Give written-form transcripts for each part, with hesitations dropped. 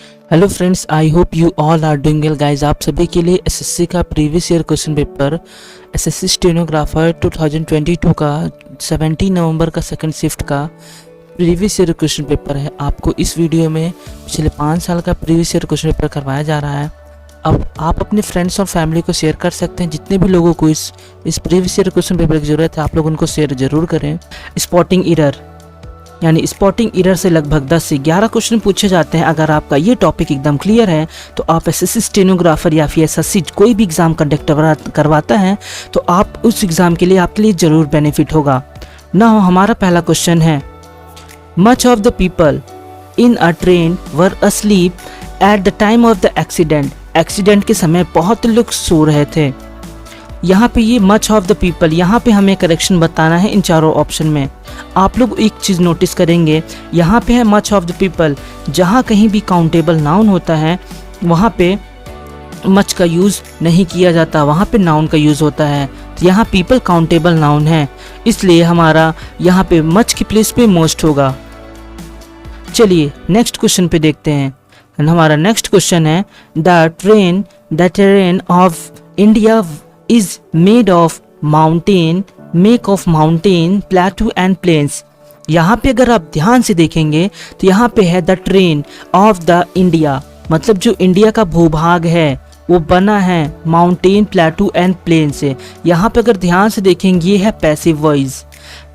Hello friends, I hope you all are doing well guys. आप सभी के लिए एसएससी का previous year question paper SSC stenographer 2022 का 17 नवंबर का सेकंड शिफ्ट का प्रीवियस ईयर क्वेश्चन पेपर है। आपको इस वीडियो में पिछले 5 साल का प्रीवियस ईयर क्वेश्चन पेपर करवाया जा रहा है। अब आप अपने फ्रेंड्स और फैमिली को शेयर कर सकते हैं। जितने भी लोगों को इस प्रीवियस ईयर क्वेश्चन पेपर की ज़रूरत है, आप लोग उनको शेयर ज़रूर करें। स्पॉटिंग एरर यानी स्पॉटिंग एरर से लगभग 10 से 11 क्वेश्चन पूछे जाते हैं। अगर आपका ये टॉपिक एकदम क्लियर है तो आप एसएससी स्टेनोग्राफर या फिर एसएससी कोई भी एग्ज़ाम कंडक्ट करवाता है तो आप उस एग्ज़ाम के लिए आपके लिए ज़रूर बेनिफिट होगा ना। हमारा पहला क्वेश्चन है, much of the people in a train were asleep at the time of the accident. Accident के समय बहुत लोग सो रहे थे। यहाँ पे ये मच ऑफ द पीपल, यहाँ पे हमें करेक्शन बताना है इन चारों ऑप्शन में। आप लोग एक चीज़ नोटिस करेंगे, यहाँ पे है मच ऑफ द पीपल। जहाँ कहीं भी काउंटेबल नाउन होता है वहाँ पे मच का यूज़ नहीं किया जाता, वहाँ पे नाउन का यूज़ होता है। तो यहाँ पीपल काउंटेबल नाउन है, इसलिए हमारा यहाँ पे मच की प्लेस पे मोस्ट होगा। चलिए नेक्स्ट क्वेश्चन पे देखते हैं। हमारा नेक्स्ट क्वेश्चन है, the terrain of India is made of mountain, plateau and plains। यहाँ पे अगर आप ध्यान से देखेंगे तो यहाँ पे है the train of the India, मतलब जो इंडिया का भूभाग है वो बना है माउंटेन, प्लेटू एंड प्लेन से। यहाँ पे अगर ध्यान से देखेंगे ये है पैसिव वॉइस।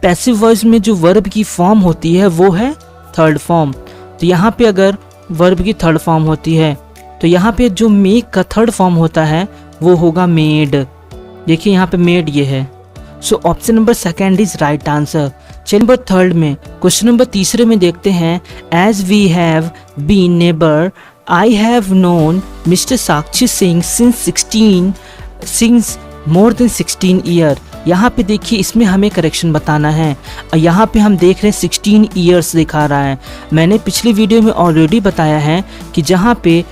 पैसिव वॉइस में जो वर्ब की फॉर्म होती है वो है थर्ड फॉर्म। तो यहाँ पे अगर वर्ब की थर्ड फॉर्म होती है तो यहाँ पे जो मेक का थर्ड फॉर्म होता है वो होगा मेड। देखिए यहाँ पे मेड ये है। So option number second is right answer. चलिए नंबर थर्ड में, क्वेश्चन नंबर तीसरे में देखते हैं, as we have been neighbor I have known Mr Sakshi Singh since more than 16 year. यहाँ पे देखिए इसमें हमें करेक्शन बताना है। यहाँ पे हम देख रहे हैं 16 ईयर्स दिखा रहा है। मैंने पिछली वीडियो में ऑलरेडी बताया है कि जहाँ पे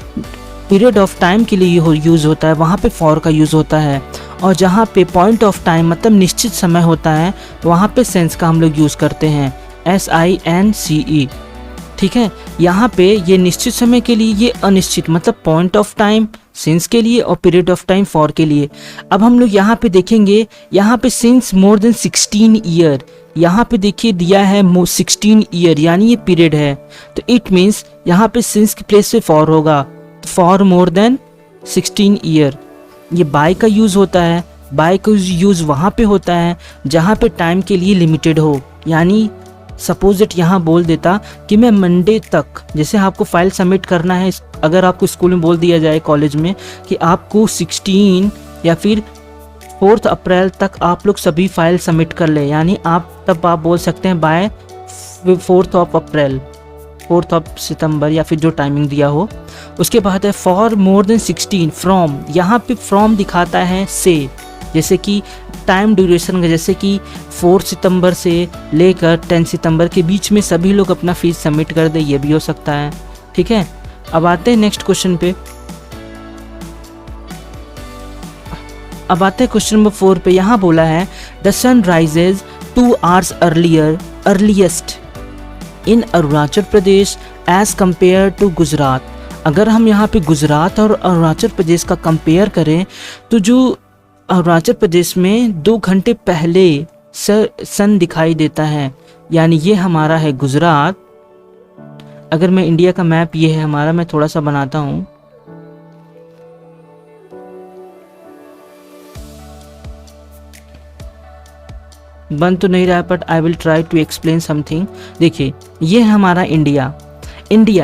पीरियड ऑफ टाइम के लिए यूज़ होता है वहाँ पे फॉर का यूज़ होता है, और जहाँ पे पॉइंट ऑफ टाइम मतलब निश्चित समय होता है वहाँ पे सेंस का हम लोग यूज़ करते हैं, SINCE। ठीक है, यहाँ पे ये निश्चित समय के लिए, ये अनिश्चित मतलब पॉइंट ऑफ टाइम सिंस के लिए और पीरियड ऑफ टाइम फॉर के लिए। अब हम लोग यहाँ पे देखेंगे, यहाँ पे सिंस मोर देन 16 ईयर, यहाँ पे देखिए दिया है 16 ईयर यानी ये पीरियड है। तो इट मीन्स यहाँ पे सिंस की प्लेस पे फॉर होगा, फॉर मोर देन 16 ईयर। ये बाय का यूज़ होता है। बाय का यूज़ वहाँ पे होता है जहाँ पे टाइम के लिए लिमिटेड हो। यानी सपोज इट यहाँ बोल देता कि मैं मंडे तक, जैसे आपको फाइल सबमिट करना है, अगर आपको स्कूल में बोल दिया जाए कॉलेज में कि आपको 16 या फिर 4 अप्रैल तक आप लोग सभी फाइल सबमिट कर ले, यानी आप बोल सकते हैं बाय 4 अप्रैल, 4 सितंबर या फिर जो टाइमिंग दिया हो। उसके बाद है फॉर मोर देन 16 फ्रॉम। यहाँ पे फ्रॉम दिखाता है से, जैसे कि टाइम ड्यूरेशन का, जैसे कि 4 सितंबर से लेकर 10 सितंबर के बीच में सभी लोग अपना फीस सबमिट कर दे, ये भी हो सकता है। ठीक है, अब आते हैं नेक्स्ट क्वेश्चन पे। अब आते हैं क्वेश्चन नंबर 4 पे। यहाँ बोला है the sun rises 2 hours earliest in Arunachal Pradesh as compare to Gujarat. अगर हम यहाँ पे गुजरात और अरुणाचल प्रदेश का कंपेयर करें तो जो अरुणाचल प्रदेश में 2 घंटे पहले सन दिखाई देता है, यानी ये हमारा है गुजरात। अगर मैं इंडिया का मैप ये है हमारा, मैं थोड़ा सा बनाता हूँ। बन तो नहीं रहा है but I will try to explain something. देखिए ये है हमारा इंडिया,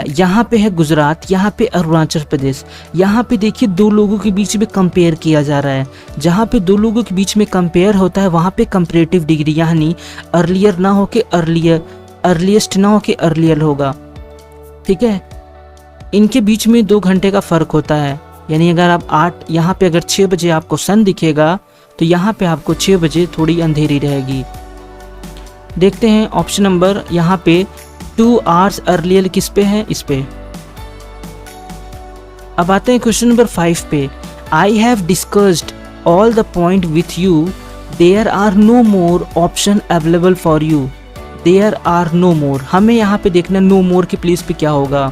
यहाँ पे है गुजरात, यहाँ पे अरुणाचल प्रदेश। यहाँ पे देखिए 2 लोगों के बीच में कंपेयर किया जा रहा है। जहाँ पे 2 लोगों के बीच में कंपेयर होता है वहाँ पे कंपेरेटिव डिग्री, यानी अर्लियर ना हो के अर्लियर, अर्लीस्ट ना हो के अर्लियर होगा। ठीक है, इनके बीच में 2 घंटे का फ़र्क होता है। यानी अगर आप 8, यहाँ पे अगर 6 बजे आपको सन दिखेगा तो यहाँ पे आपको 6 बजे थोड़ी अंधेरी रहेगी। देखते हैं ऑप्शन नंबर यहाँ पे 2 hours अर्लियर किस पे है, इस पे। अब आते हैं क्वेश्चन नंबर 5 पे। I have discussed all the point with you, there are no more option available for you. There are no more, हमें यहाँ पे देखना नो मोर की प्लेस पे क्या होगा।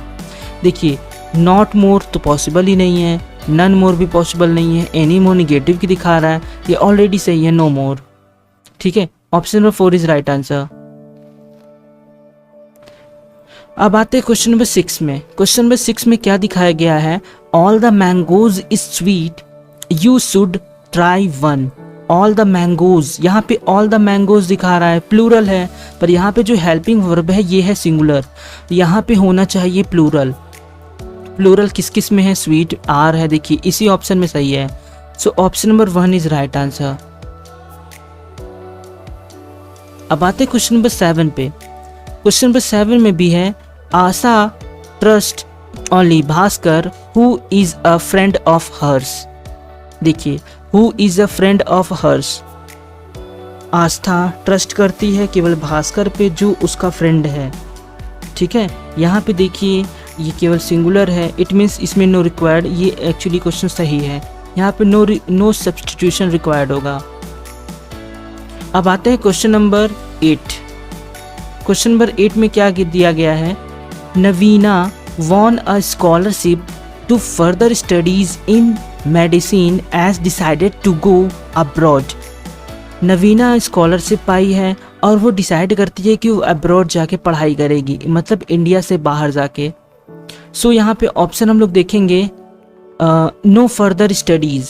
देखिए नॉट मोर तो पॉसिबल ही नहीं है, नन मोर भी पॉसिबल नहीं है, एनी मोर निगेटिव की दिखा रहा है, ये ऑलरेडी सही है, नो मोर। ठीक है, option number 4 is right answer. अब आते हैं क्वेश्चन नंबर 6 में। क्वेश्चन नंबर 6 में क्या दिखाया गया है, all the mangoes is sweet, you should try one. All the mangoes, यहाँ पे ऑल द मैंगोज दिखा रहा है, प्लूरल है, पर यहाँ पे जो हेल्पिंग वर्ब है ये है सिंगुलर, यहाँ पे होना चाहिए प्लूरल। प्लूरल किस किस में है, स्वीट आर है, देखिए इसी ऑप्शन में सही है। So option number 1 is right answer. अब आते क्वेश्चन नंबर 7 पे। क्वेश्चन नंबर 7 में भी है, Asha trust only Bhaskar who is a friend of hers. देखिए who is a friend of hers, Astha trust करती है केवल भास्कर पे जो उसका फ्रेंड है। ठीक है, यहाँ पे देखिए ये केवल सिंगुलर है, इट मीन्स इसमें नो रिक्वायर्ड, ये एक्चुअली क्वेश्चन सही है, यहाँ पे नो सब्स्टिट्यूशन रिक्वायर्ड होगा। अब आते हैं क्वेश्चन नंबर 8। क्वेश्चन नंबर 8 में क्या दिया गया है, नवीना won a scholarship to further studies in medicine as decided to go abroad। Navina scholarship पाई है और वो डिसाइड करती है कि वो अब्रॉड जाके पढ़ाई करेगी, मतलब इंडिया से बाहर जाके। सो यहाँ पे ऑप्शन हम लोग देखेंगे, नो फर्दर स्टडीज़,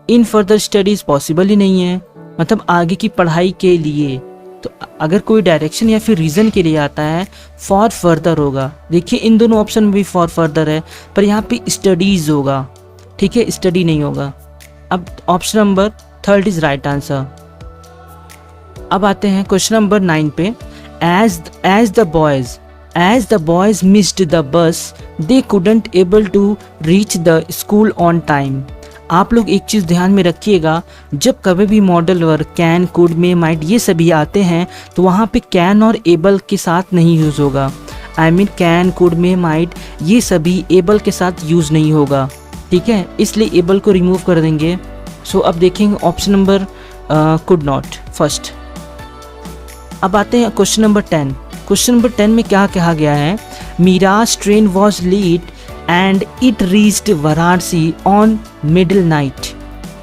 इन फर्दर स्टडीज़ पॉसिबल ही नहीं है, मतलब आगे की पढ़ाई के लिए। तो अगर कोई डायरेक्शन या फिर रीज़न के लिए आता है, फॉर फर्दर होगा। देखिए इन दोनों ऑप्शन में भी फॉर फर्दर है, पर यहाँ पे स्टडीज़ होगा। ठीक है, स्टडी नहीं होगा। अब option number 3 is right answer. अब आते हैं क्वेश्चन नंबर 9 पे। As the boys missed the bus they couldn't able to reach the school on time. आप लोग एक चीज़ ध्यान में रखिएगा, जब कभी भी modal verb can, could, may, might ये सभी आते हैं तो वहाँ पे कैन और एबल के साथ नहीं यूज़ होगा। I mean can, could, may, might ये सभी एबल के साथ यूज़ नहीं होगा। ठीक है, इसलिए एबल को रिमूव कर देंगे। सो अब देखेंगे option number could not first. अब आते हैं क्वेश्चन नंबर 10। क्वेश्चन नंबर 10 में क्या कहा गया है, Miraj train was late and it reached Varanasi on middle night.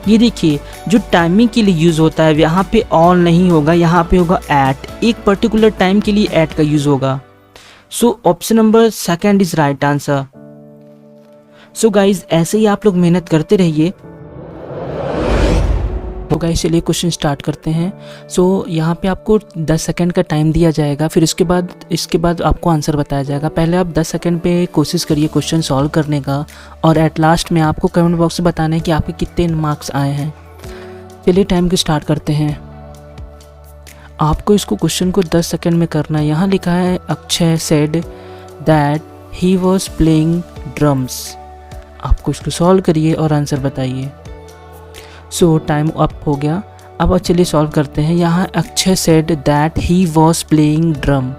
ये देखिए जो टाइमिंग के लिए यूज़ होता है यहाँ पे ऑन नहीं होगा, यहाँ पे होगा एट, एक पर्टिकुलर टाइम के लिए एट का यूज़ होगा। So option number 2 is right answer. So guys ऐसे ही आप लोग मेहनत करते रहिए। तो गाइस चलिए क्वेश्चन स्टार्ट करते हैं। सो यहाँ पे आपको 10 सेकंड का टाइम दिया जाएगा, फिर इसके बाद आपको आंसर बताया जाएगा। पहले आप 10 सेकंड पे कोशिश करिए क्वेश्चन सॉल्व करने का, और एट लास्ट में आपको कमेंट बॉक्स में बताना है कि आपके कितने मार्क्स आए हैं। चलिए टाइम को स्टार्ट करते हैं। आपको इसको क्वेश्चन को 10 सेकंड में करना है। यहाँ लिखा है Akshay said that he was playing drums. आपको इसको सॉल्व करिए और आंसर बताइए। सो टाइम अप हो गया। अब चलिए सॉल्व करते हैं। यहाँ Akshay said that he was playing drum,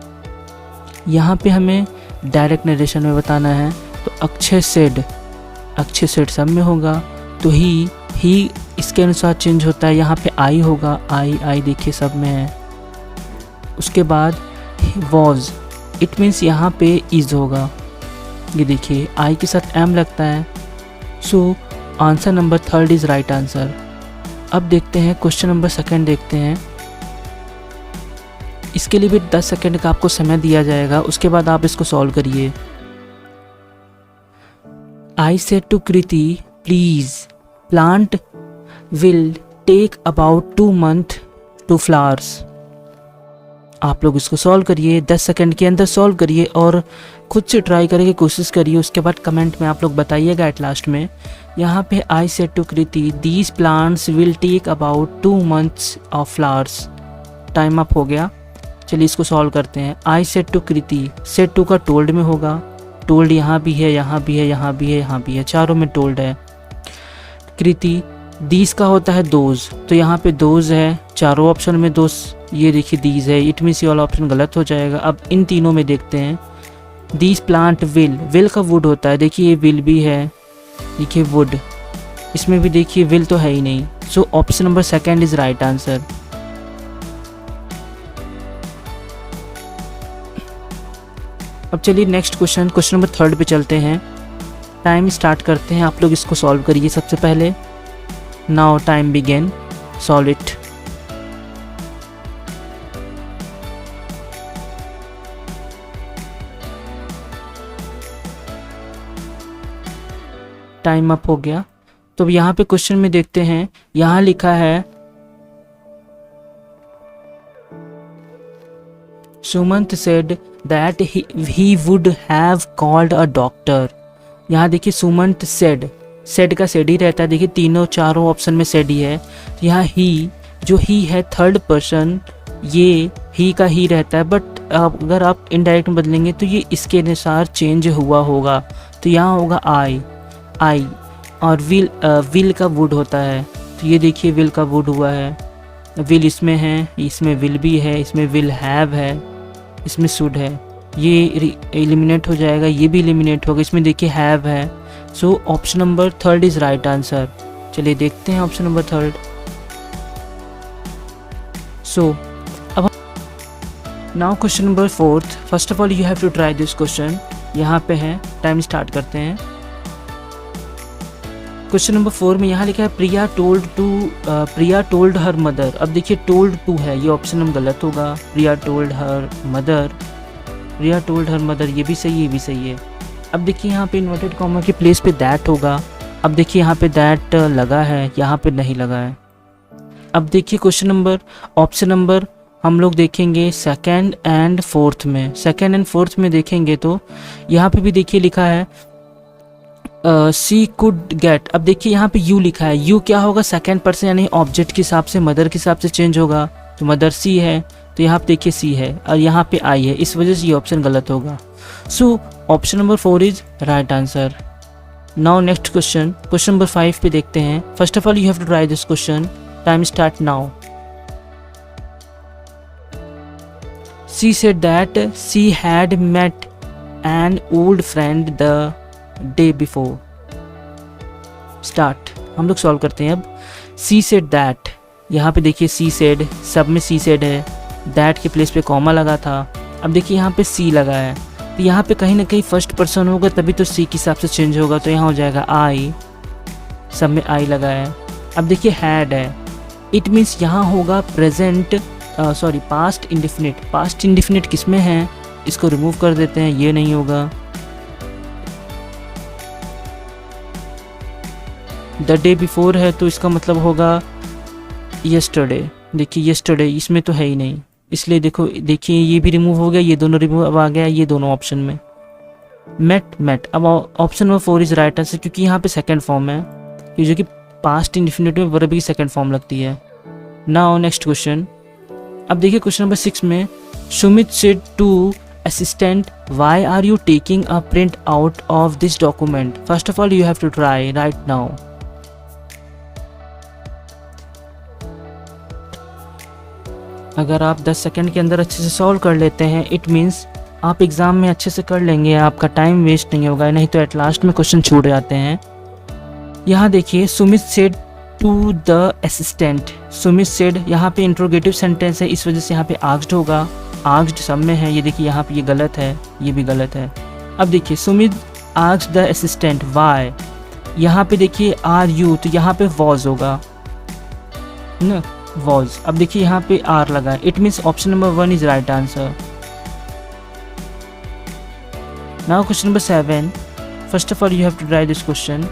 यहाँ पे हमें डायरेक्ट नरेशन में बताना है। तो अक्षय सेड सब में होगा, तो ही इसके अनुसार चेंज होता है। यहाँ पे आई होगा, आई देखिए सब में है। उसके बाद वॉज, इट मीन्स यहाँ पे इज होगा। ये देखिए आई के साथ एम लगता है। So answer number 3 is right answer. अब देखते हैं क्वेश्चन नंबर 2 देखते हैं। इसके लिए भी 10 सेकंड का आपको समय दिया जाएगा, उसके बाद आप इसको सॉल्व करिए। I said to Kriti please plant will take about 2 months to flowers. आप लोग इसको सॉल्व करिए, 10 सेकंड के अंदर सॉल्व करिए और खुद से ट्राई करने की कोशिश करिए। उसके बाद कमेंट में आप लोग बताइएगा एट लास्ट में। यहाँ पे I said to Kriti these plants will take about 2 months of flowers. Time up हो गया। चलिए इसको सॉल्व करते हैं। I said to Kriti, said to का टोल्ड में होगा, टोल्ड यहाँ भी है, यहाँ भी है, यहाँ भी है, यहाँ भी है, चारों में टोल्ड है। कृति दीज का होता है दोज, तो यहाँ पे दोज है, चारों ऑप्शन में दोज, ये देखिए दीज है, इट मीन्स ये वाला ऑप्शन गलत हो जाएगा। अब इन तीनों में देखते हैं। दीज प्लांट विल का वुड होता है, देखिए ये विल भी है, देखिए वुड, इसमें भी देखिए विल तो है ही नहीं। सो option number 2 is right answer. अब चलिए नेक्स्ट क्वेश्चन नंबर 3 पे चलते हैं। टाइम स्टार्ट करते हैं, आप लोग इसको सॉल्व करिए सबसे पहले। Now time begin, solve it. Time up हो गया। तो यहाँ पे क्वेश्चन में देखते हैं, यहाँ लिखा है Sumant said that he would have called a doctor. यहाँ देखिए सुमंत सेड का सेड ही रहता है। देखिए तीनों चारों ऑप्शन में सेड ही है। तो यहाँ ही है थर्ड पर्सन, ये ही का ही रहता है, बट अगर आप इनडायरेक्ट में बदलेंगे तो ये इसके अनुसार चेंज हुआ होगा। तो यहाँ होगा आई और विल का वुड होता है। तो ये देखिए विल का वुड हुआ है, विल इसमें है, इसमें विल भी है, इसमें विल हैव है, इसमें शुड है। ये एलिमिनेट हो जाएगा, ये भी एलिमिनेट होगा, इसमें देखिए हैव है। So option number third is right answer. चलिए देखते हैं ऑप्शन नंबर थर्ड। सो अब now question number fourth. First of all you have to try this question. यहाँ पे है, टाइम स्टार्ट करते हैं। क्वेश्चन नंबर 4 में यहाँ लिखा है प्रिया टोल्ड हर मदर। अब देखिए टोल्ड टू है, ये ऑप्शन नंबर गलत होगा। प्रिया टोल्ड हर मदर, ये भी सही है, ये भी सही है। अब देखिए यहाँ पे इन्वर्टेड कॉमा के प्लेस पे दैट होगा। अब देखिए यहाँ पे दैट लगा है, यहाँ पे नहीं लगा है। अब देखिए ऑप्शन नंबर हम लोग देखेंगे सेकेंड एंड फोर्थ में देखेंगे तो यहाँ पे भी देखिए लिखा है सी कुड गेट। अब देखिए यहाँ पे यू लिखा है, यू क्या होगा सेकेंड पर्सन यानी ऑब्जेक्ट के हिसाब से, मदर के हिसाब से चेंज होगा। तो मदर सी है, तो यहाँ पे देखिए सी है और यहाँ पे आई है, इस वजह से ये ऑप्शन गलत होगा। So option number 4 is right answer. Now next question number 5 पे देखते हैं। First of all you have to try this question. Time start now. She said that she had met an old friend the day before. Start. हम लोग solve करते हैं अब। सी said that, यहाँ पे देखिए सी सेड, सब में सी सेड है, दैट के प्लेस पे कॉमा लगा था। अब देखिए यहाँ पे सी लगा है, तो यहाँ पे कहीं ना कहीं फर्स्ट पर्सन होगा तभी तो सी के हिसाब से चेंज होगा। तो यहाँ हो जाएगा आई, सब में आई लगा है। अब देखिए हैड है, इट मीन्स यहाँ होगा पास्ट इंडिफिनिट किस में है, इसको रिमूव कर देते हैं, ये नहीं होगा। द डे बिफोर है तो इसका मतलब होगा यस्टरडे। देखिए यस्टरडे इसमें तो है ही नहीं, इसलिए देखिए ये भी रिमूव हो गया, ये दोनों रिमूव अब आ गया ये दोनों ऑप्शन में। मेट अब option number 4 is right answer, क्योंकि यहाँ पे सेकंड फॉर्म है, जो कि पास्ट इंडिफिनिट में वर्ब की सेकंड फॉर्म लगती है। Now next question. अब देखिए क्वेश्चन नंबर 6 में Sumit said to assistant, why are you taking a print out of this document? First of all you have to try right now. अगर आप 10 second के अंदर अच्छे से सॉल्व कर लेते हैं, इट मीन्स आप एग्ज़ाम में अच्छे से कर लेंगे, आपका टाइम वेस्ट नहीं होगा, नहीं तो एट लास्ट में क्वेश्चन छूट जाते हैं। यहाँ देखिए Sumit said to the assistant. Sumit said यहाँ पे इंट्रोगेटिव सेंटेंस है, इस वजह से यहाँ पे आस्क्ड होगा, आस्क्ड सब में है। ये देखिए यहाँ पे ये गलत है, ये भी गलत है। अब देखिए Sumit asked the assistant why, यहाँ पे देखिए आर यू, तो यहाँ पे वॉज होगा ना, वॉज। अब देखिए यहाँ पे आर लगा है, it means option number 1 is right answer. Now question number 7। First of all you have to try this question.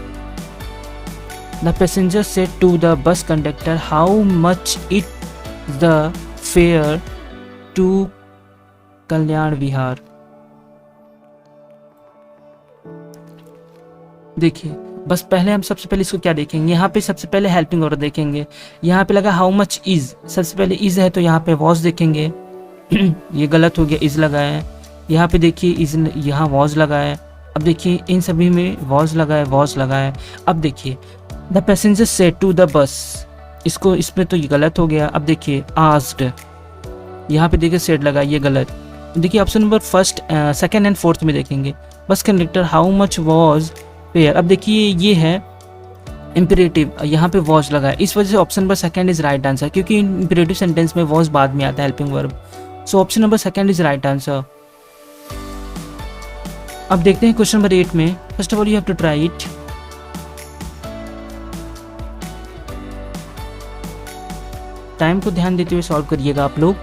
The passenger said to the bus conductor how much it the fare to Kalyan Vihar. देखिए बस पहले हम सबसे पहले इसको क्या देखेंगे, यहाँ पे सबसे पहले हेल्पिंग वर्ब देखेंगे। यहाँ पे लगा हाउ मच इज, सबसे पहले इज है तो यहाँ पे वॉज देखेंगे। ये गलत हो गया, इज लगा है। यहाँ पे देखिए इज, यहाँ वॉज लगा है। अब देखिए इन सभी में वॉज लगा है, वॉज लगा है। अब देखिए the passenger said to the bus, इसको इसमें तो ये गलत हो गया। अब देखिए आस्क्ड, यहाँ पे देखिए सेड लगा, ये गलत। देखिए option number first, second and fourth में देखेंगे। बस conductor how much was fair. अब देखिए ये है इम्परेटिव, यहाँ पे वॉज लगा है, इस वजह से option number second is right answer, क्योंकि इम्परेटिव सेंटेंस में वॉज बाद में आता है helping verb. So option number second is right answer. अब देखते हैं क्वेश्चन नंबर 8 में। First of all you have to try it. Time को ध्यान देते हुए सॉल्व करिएगा आप लोग।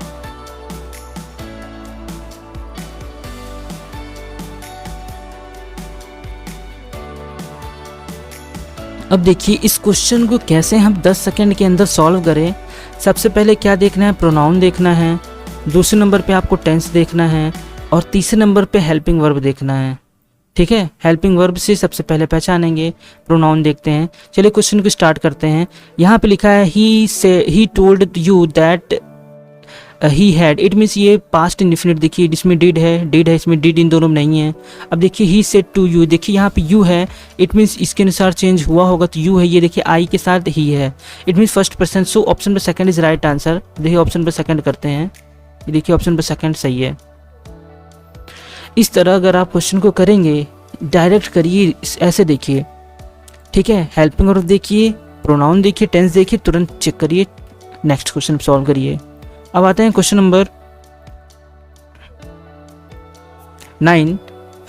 अब देखिए इस क्वेश्चन को कैसे हम 10 सेकंड के अंदर सॉल्व करें। सबसे पहले क्या देखना है, प्रोनाउन देखना है, दूसरे नंबर पे आपको टेंस देखना है और तीसरे नंबर पे हेल्पिंग वर्ब देखना है। ठीक है, हेल्पिंग वर्ब से सबसे पहले पहचानेंगे, प्रोनाउन देखते हैं। चलिए क्वेश्चन को स्टार्ट करते हैं। यहाँ पे लिखा है he told you that he had, it means ये पास्ट इंडेफिनिट। देखिए इसमें डिड है, इसमें डिड इन दोनों में नहीं है। अब देखिए ही सेड टू यू, देखिए यहाँ पे यू है, इट मीन्स इसके अनुसार चेंज हुआ होगा तो यू है। ये देखिए आई के साथ ही है, it means first person. So option पर सेकंड इज राइट आंसर। देखिए ऑप्शन पर सेकंड करते हैं, ये देखिए ऑप्शन पर सेकंड सही है। इस तरह अगर आप क्वेश्चन को करेंगे, डायरेक्ट करिए, ऐसे देखिए। ठीक है, हेल्पिंग वर्ब देखिए, प्रोनाउन देखिए, टेंस देखिए, तुरंत चेक करिए, नेक्स्ट क्वेश्चन सॉल्व करिए। अब आते हैं question number 9।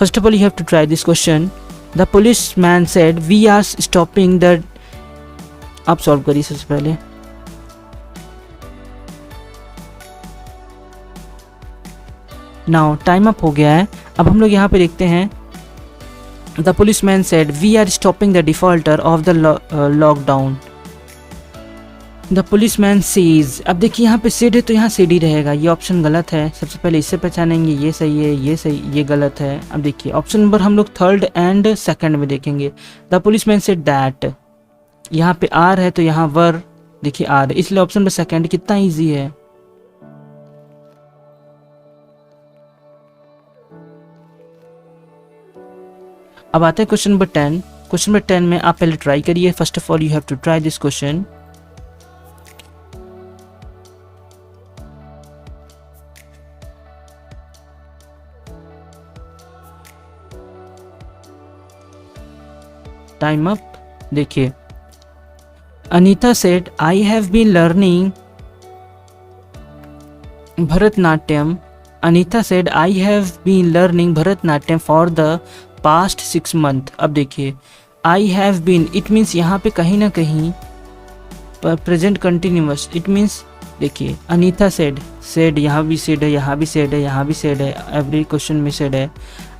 First of all you have to try this question. The policeman said we are stopping the, आप सॉल्व करिए सबसे पहले। नाउ टाइम अप हो गया है। अब हम लोग यहाँ पे देखते हैं the policeman said we are stopping the defaulter of the lockdown. The policeman sees, अब देखिए यहाँ पे सेड है तो यहाँ सेड ही रहेगा, ये ऑप्शन गलत है। सबसे पहले इससे पहचानेंगे, ये सही है, ये सही, ये गलत है। अब देखिए ऑप्शन नंबर हम लोग थर्ड एंड सेकंड में देखेंगे। The policeman said that, यहाँ पे आर है तो यहाँ वर, देखिए आर, इसलिए ऑप्शन नंबर सेकंड कितना ईजी है। अब आते हैं क्वेश्चन नंबर 10। क्वेश्चन नंबर 10 में आप पहले ट्राई करिए। First of all you have to try this question. Time up. देखिए Anita said I have been learning Bharatanatyam. Anita said I have been learning Bharatanatyam for the past 6 months। अब देखिए I have been, it means यहाँ पे कहीं ना कहीं present continuous, it means देखिए Anita said, said यहाँ भी सेड है, यहाँ भी सेड है, यहाँ भी सेड है, एवरी क्वेश्चन में सेड है।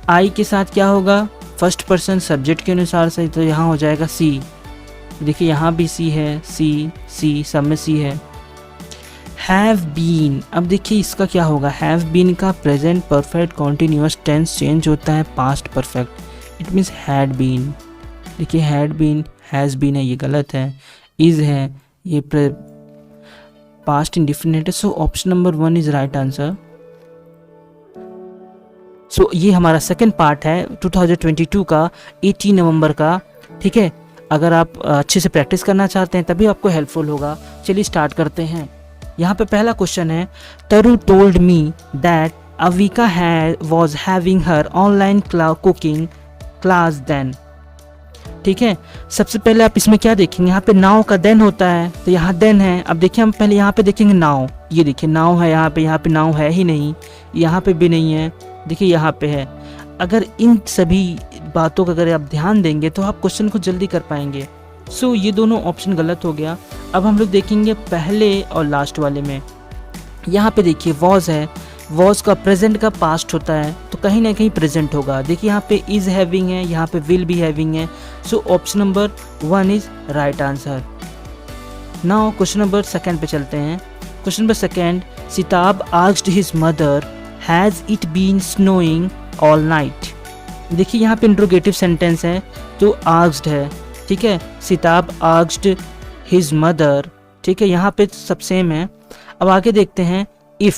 आई के साथ क्या होगा, फर्स्ट पर्सन सब्जेक्ट के अनुसार से, तो यहाँ हो जाएगा सी। देखिए यहाँ भी सी है, सी सब में सी है। हैव बीन, अब देखिए इसका क्या होगा, हैव बीन का present perfect continuous tense change होता है past perfect, it means had been. देखिए हैड बीन, हैज़ बीन है, ये गलत है। इज़ है, ये पास्ट इंडिफिनिट है। So option number 1 is right answer. So ये हमारा सेकंड पार्ट है 2022 का 18 नवंबर का। ठीक है, अगर आप अच्छे से प्रैक्टिस करना चाहते हैं तभी आपको हेल्पफुल होगा। चलिए स्टार्ट करते हैं। यहाँ पे पहला क्वेश्चन है, Taru told me that Avika was having her online cooking class then. ठीक है, सबसे पहले आप इसमें क्या देखेंगे, यहाँ पे नाउ का देन होता है तो यहाँ देन है। अब देखिए हम पहले यहाँ पे देखेंगे नाउ, ये देखिए नाउ है यहाँ पे नाउ है ही नहीं, यहाँ पे भी नहीं है, देखिए यहाँ पे है। अगर इन सभी बातों का अगर आप ध्यान देंगे तो आप क्वेश्चन को जल्दी कर पाएंगे। सो ये दोनों ऑप्शन गलत हो गया। अब हम लोग देखेंगे पहले और लास्ट वाले में। यहाँ पे देखिए वॉज है, वॉज का प्रेजेंट का पास्ट होता है तो कहीं ना कहीं प्रेजेंट होगा। देखिए यहाँ पे इज हैविंग है, यहाँ पे विल बी हैविंग है। So option number 1 is right answer. Now question number 2 पे चलते हैं। Question number 2, Sitab asked his mother has it been snowing all night. देखिए यहाँ पे इंट्रोगेटिव सेंटेंस है तो आस्क्ड है। ठीक है, सिताब आस्क्ड हिज मदर। ठीक है, यहाँ पे सब सेम है। अब आगे देखते हैं इफ़।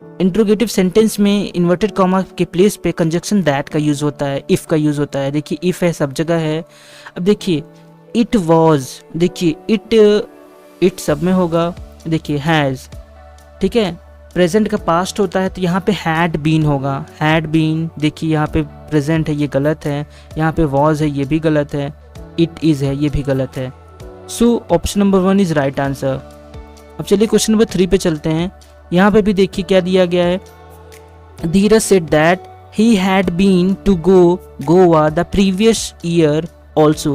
इंट्रोगेटिव सेंटेंस में इन्वर्टेड कॉमा के प्लेस पे कंजक्शन दैट का यूज़ होता है, इफ़ का यूज़ होता है। देखिए इफ़ है, सब जगह है। अब देखिए इट वॉज, देखिए इट सब में होगा। देखिए हैज़, ठीक है, प्रेजेंट का पास्ट होता है तो यहाँ पे हैड बीन होगा, हैड बीन। देखिए यहाँ पे प्रेजेंट है, ये गलत है। यहाँ पे वॉज है, ये भी गलत है। इट इज़ है, ये भी गलत है। So option number 1 is right answer. अब चलिए क्वेश्चन नंबर 3 पे चलते हैं। यहाँ पे भी देखिए क्या दिया गया है, Dheeraj said that he had been to go Goa the previous year also.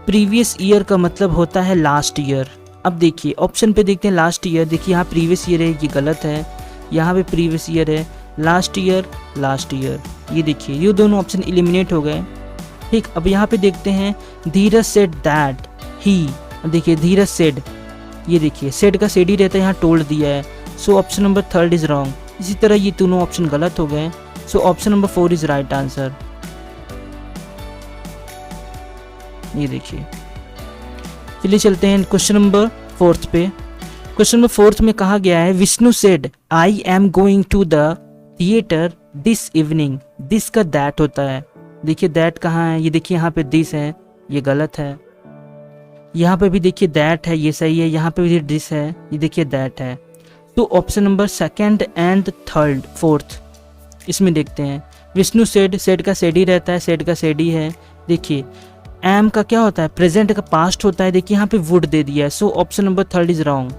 Previous year का मतलब होता है लास्ट ईयर। अब देखिए ऑप्शन पे देखते हैं लास्ट ईयर, देखिए यहाँ प्रीवियस ईयर है, ये गलत है। यहाँ पे प्रीवियस ईयर है, लास्ट ईयर, ये देखिए ये दोनों ऑप्शन एलिमिनेट हो गए। ठीक, अब यहाँ पे देखते हैं धीरज सेड दैट ही, देखिए धीरज सेड, ये देखिए सेड का सेड ही रहता है, यहाँ टोल्ड दिया है। So option number 3 is wrong. इसी तरह ये दोनों ऑप्शन गलत हो गए। सो option number 4 is right answer. ये देखिए, चलिए चलते हैं क्वेश्चन नंबर 4 पे। क्वेश्चन नंबर 4 में कहा गया है Vishnu said I am going to the theatre this evening. This का दैट होता है, देखिए दैट कहाँ है, ये देखिए यहाँ पे दिस है, ये गलत है। यहाँ पे भी देखिए दैट है, ये सही है। यहाँ पे भी दिस है, ये देखिए दैट है। तो ऑप्शन नंबर 2 एंड 3, 4 इसमें देखते हैं। विष्णु सेड, सेड का सेड ही रहता है, सेड का सेड ही है। देखिए एम का क्या होता है, प्रेजेंट का पास्ट होता है। देखिए यहाँ पे वुड दे दिया है। So option number 3 is wrong.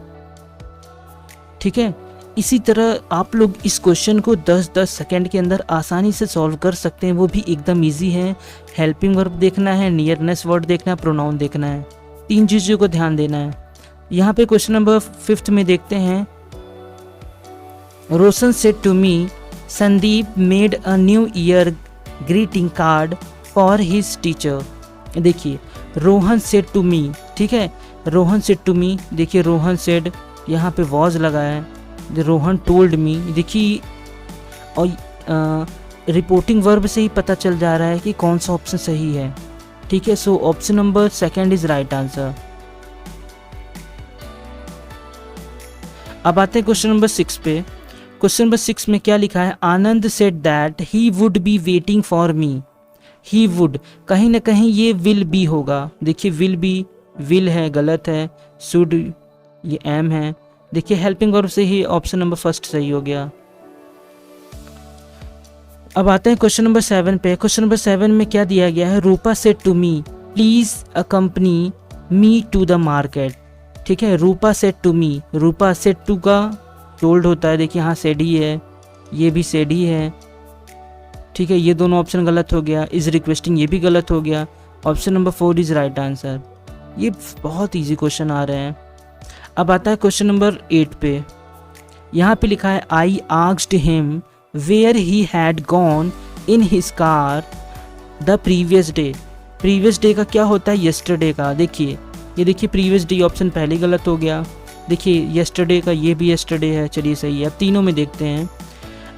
ठीक है, इसी तरह आप लोग इस क्वेश्चन को 10-10 सेकेंड के अंदर आसानी से सॉल्व कर सकते हैं, वो भी एकदम इजी है। हेल्पिंग वर्ब देखना है, नियरनेस वर्ड देखना है, प्रोनाउन देखना है, 3 चीज़ों को ध्यान देना है। यहाँ पे क्वेश्चन नंबर 5 में देखते हैं Roshan said to me Sandeep made a new year greeting card for his teacher. देखिए रोहन सेड टू मी, ठीक है, रोहन सेड टू मी, देखिए रोहन सेड यहाँ पे वॉज लगा है, रोहन टोल्ड मी। देखिए और रिपोर्टिंग वर्ब से ही पता चल जा रहा है कि कौन सा ऑप्शन सही है। ठीक है, so option number 2 is right answer. अब आते हैं क्वेश्चन नंबर 6 पे। क्वेश्चन नंबर 6 में क्या लिखा है, Anand said that he would be waiting for me. He would, कहीं ना कहीं ये विल बी होगा। देखिए विल बी, विल है, गलत है। शुड, ये एम है। देखिए हेल्पिंग वर्ब से ही ऑप्शन नंबर 1 सही हो गया। अब आते हैं क्वेश्चन नंबर 7 पे। क्वेश्चन नंबर 7 में क्या दिया गया है, Rupa said to me please accompany me to the market. ठीक है, Rupa said to me, Rupa said to का टोल्ड होता है। देखिए यहाँ सेड ही है, ये भी सेड ही है। ठीक है, ये दोनों ऑप्शन गलत हो गया। इज रिक्वेस्टिंग, ये भी गलत हो गया। Option number 4 is right answer. ये बहुत इजी क्वेश्चन आ रहे हैं। अब आता है क्वेश्चन नंबर 8 पे। यहाँ पे लिखा है I asked him where he had gone in his car the previous day. Previous day का क्या होता है, यस्टरडे का। देखिए ये देखिए प्रीवियस डे ऑप्शन पहले गलत हो गया। देखिए यस्टरडे का ये भी यस्टरडे है, चलिए सही है। अब तीनों में देखते हैं।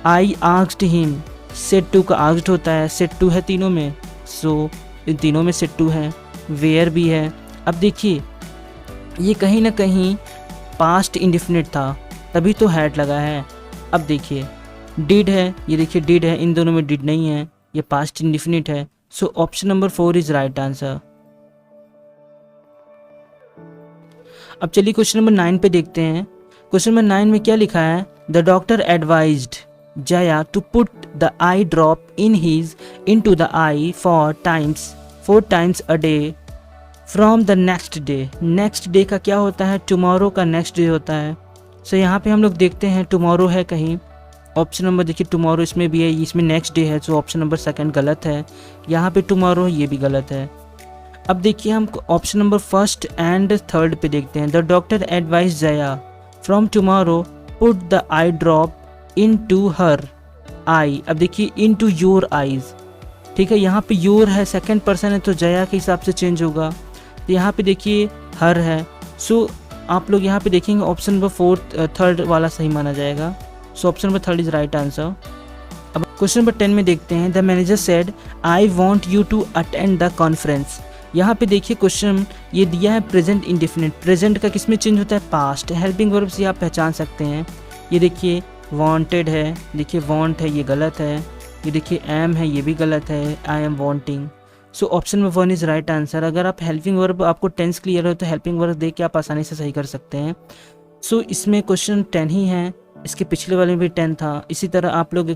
I asked him, said to का आस्क्ड होता है, सेड टू है तीनों में, सो इन तीनों में सेड टू है। वेयर भी है। अब देखिए ये कहीं ना कहीं पास्ट इंडिफिनिट था, तभी तो हैड लगा है। अब देखिए डिड है, ये देखिए डिड है, इन दोनों में डिड नहीं है, ये पास्ट इंडिफिनिट है। So option number 4 is right answer. अब चलिए क्वेश्चन नंबर 9 पे देखते हैं। क्वेश्चन नंबर 9 में क्या लिखा है, the doctor advised Jaya to put the eye drop in to the eye 4 times a day from the next day. Next day का क्या होता है, टुमारो का नेक्स्ट डे होता है। सो यहाँ पे हम लोग देखते हैं टुमारो है कहीं, ऑप्शन नंबर देखिए टुमारो इसमें भी है, इसमें नेक्स्ट डे है, सो ऑप्शन नंबर 2 गलत है। यहाँ पे टुमारो, ये भी गलत है। अब देखिए हम ऑप्शन नंबर 1 एंड 3 पे देखते हैं। The doctor advise Jaya from tomorrow put the eye drop in to her eye. अब देखिए इन टू योर आईज, ठीक है, यहाँ पे योर है, सेकेंड पर्सन है, तो जया के हिसाब से चेंज होगा। तो यहाँ पे देखिए हर है, सो आप लोग यहाँ पे देखेंगे ऑप्शन नंबर 3 वाला सही माना जाएगा। So option number 3 is right answer. अब क्वेश्चन नंबर 10 में देखते हैं। The manager said I want you to attend the conference. यहाँ पे देखिए क्वेश्चन ये दिया है प्रेजेंट इंडेफिनिट। प्रेजेंट का किस में चेंज होता है, पास्ट। हेल्पिंग वर्ब से आप पहचान सकते हैं। ये देखिए वांटेड है, देखिए वांट है, ये गलत है। ये देखिए एम है, ये भी गलत है, I am wanting. So option number 1 is right answer. अगर आप हेल्पिंग वर्ब, आपको टेंस क्लियर हो तो हेल्पिंग वर्ब देख के आप आसानी से सही कर सकते हैं। सो इसमें क्वेश्चन 10 ही है, इसके पिछले वाले में भी 10 था। इसी तरह आप लोग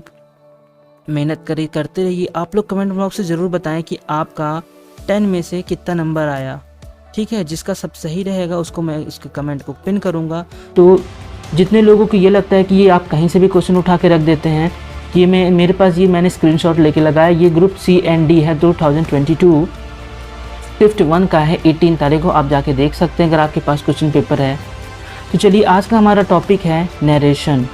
मेहनत करते रहिए। आप लोग कमेंट बॉक्स से ज़रूर बताएं कि आपका 10 में से कितना नंबर आया। ठीक है, जिसका सब सही रहेगा उसको मैं इसके कमेंट को पिन करूँगा। तो जितने लोगों को ये लगता है कि ये आप कहीं से भी क्वेश्चन उठा के रख देते हैं, ये मेरे पास ये मैंने स्क्रीनशॉट लेके लगाया। ये ग्रुप C&D है 2022 शिफ्ट 1 का है, 18 तारीख को आप जाके देख सकते हैं अगर आपके पास क्वेश्चन पेपर है। तो चलिए आज का हमारा टॉपिक है नरेशन।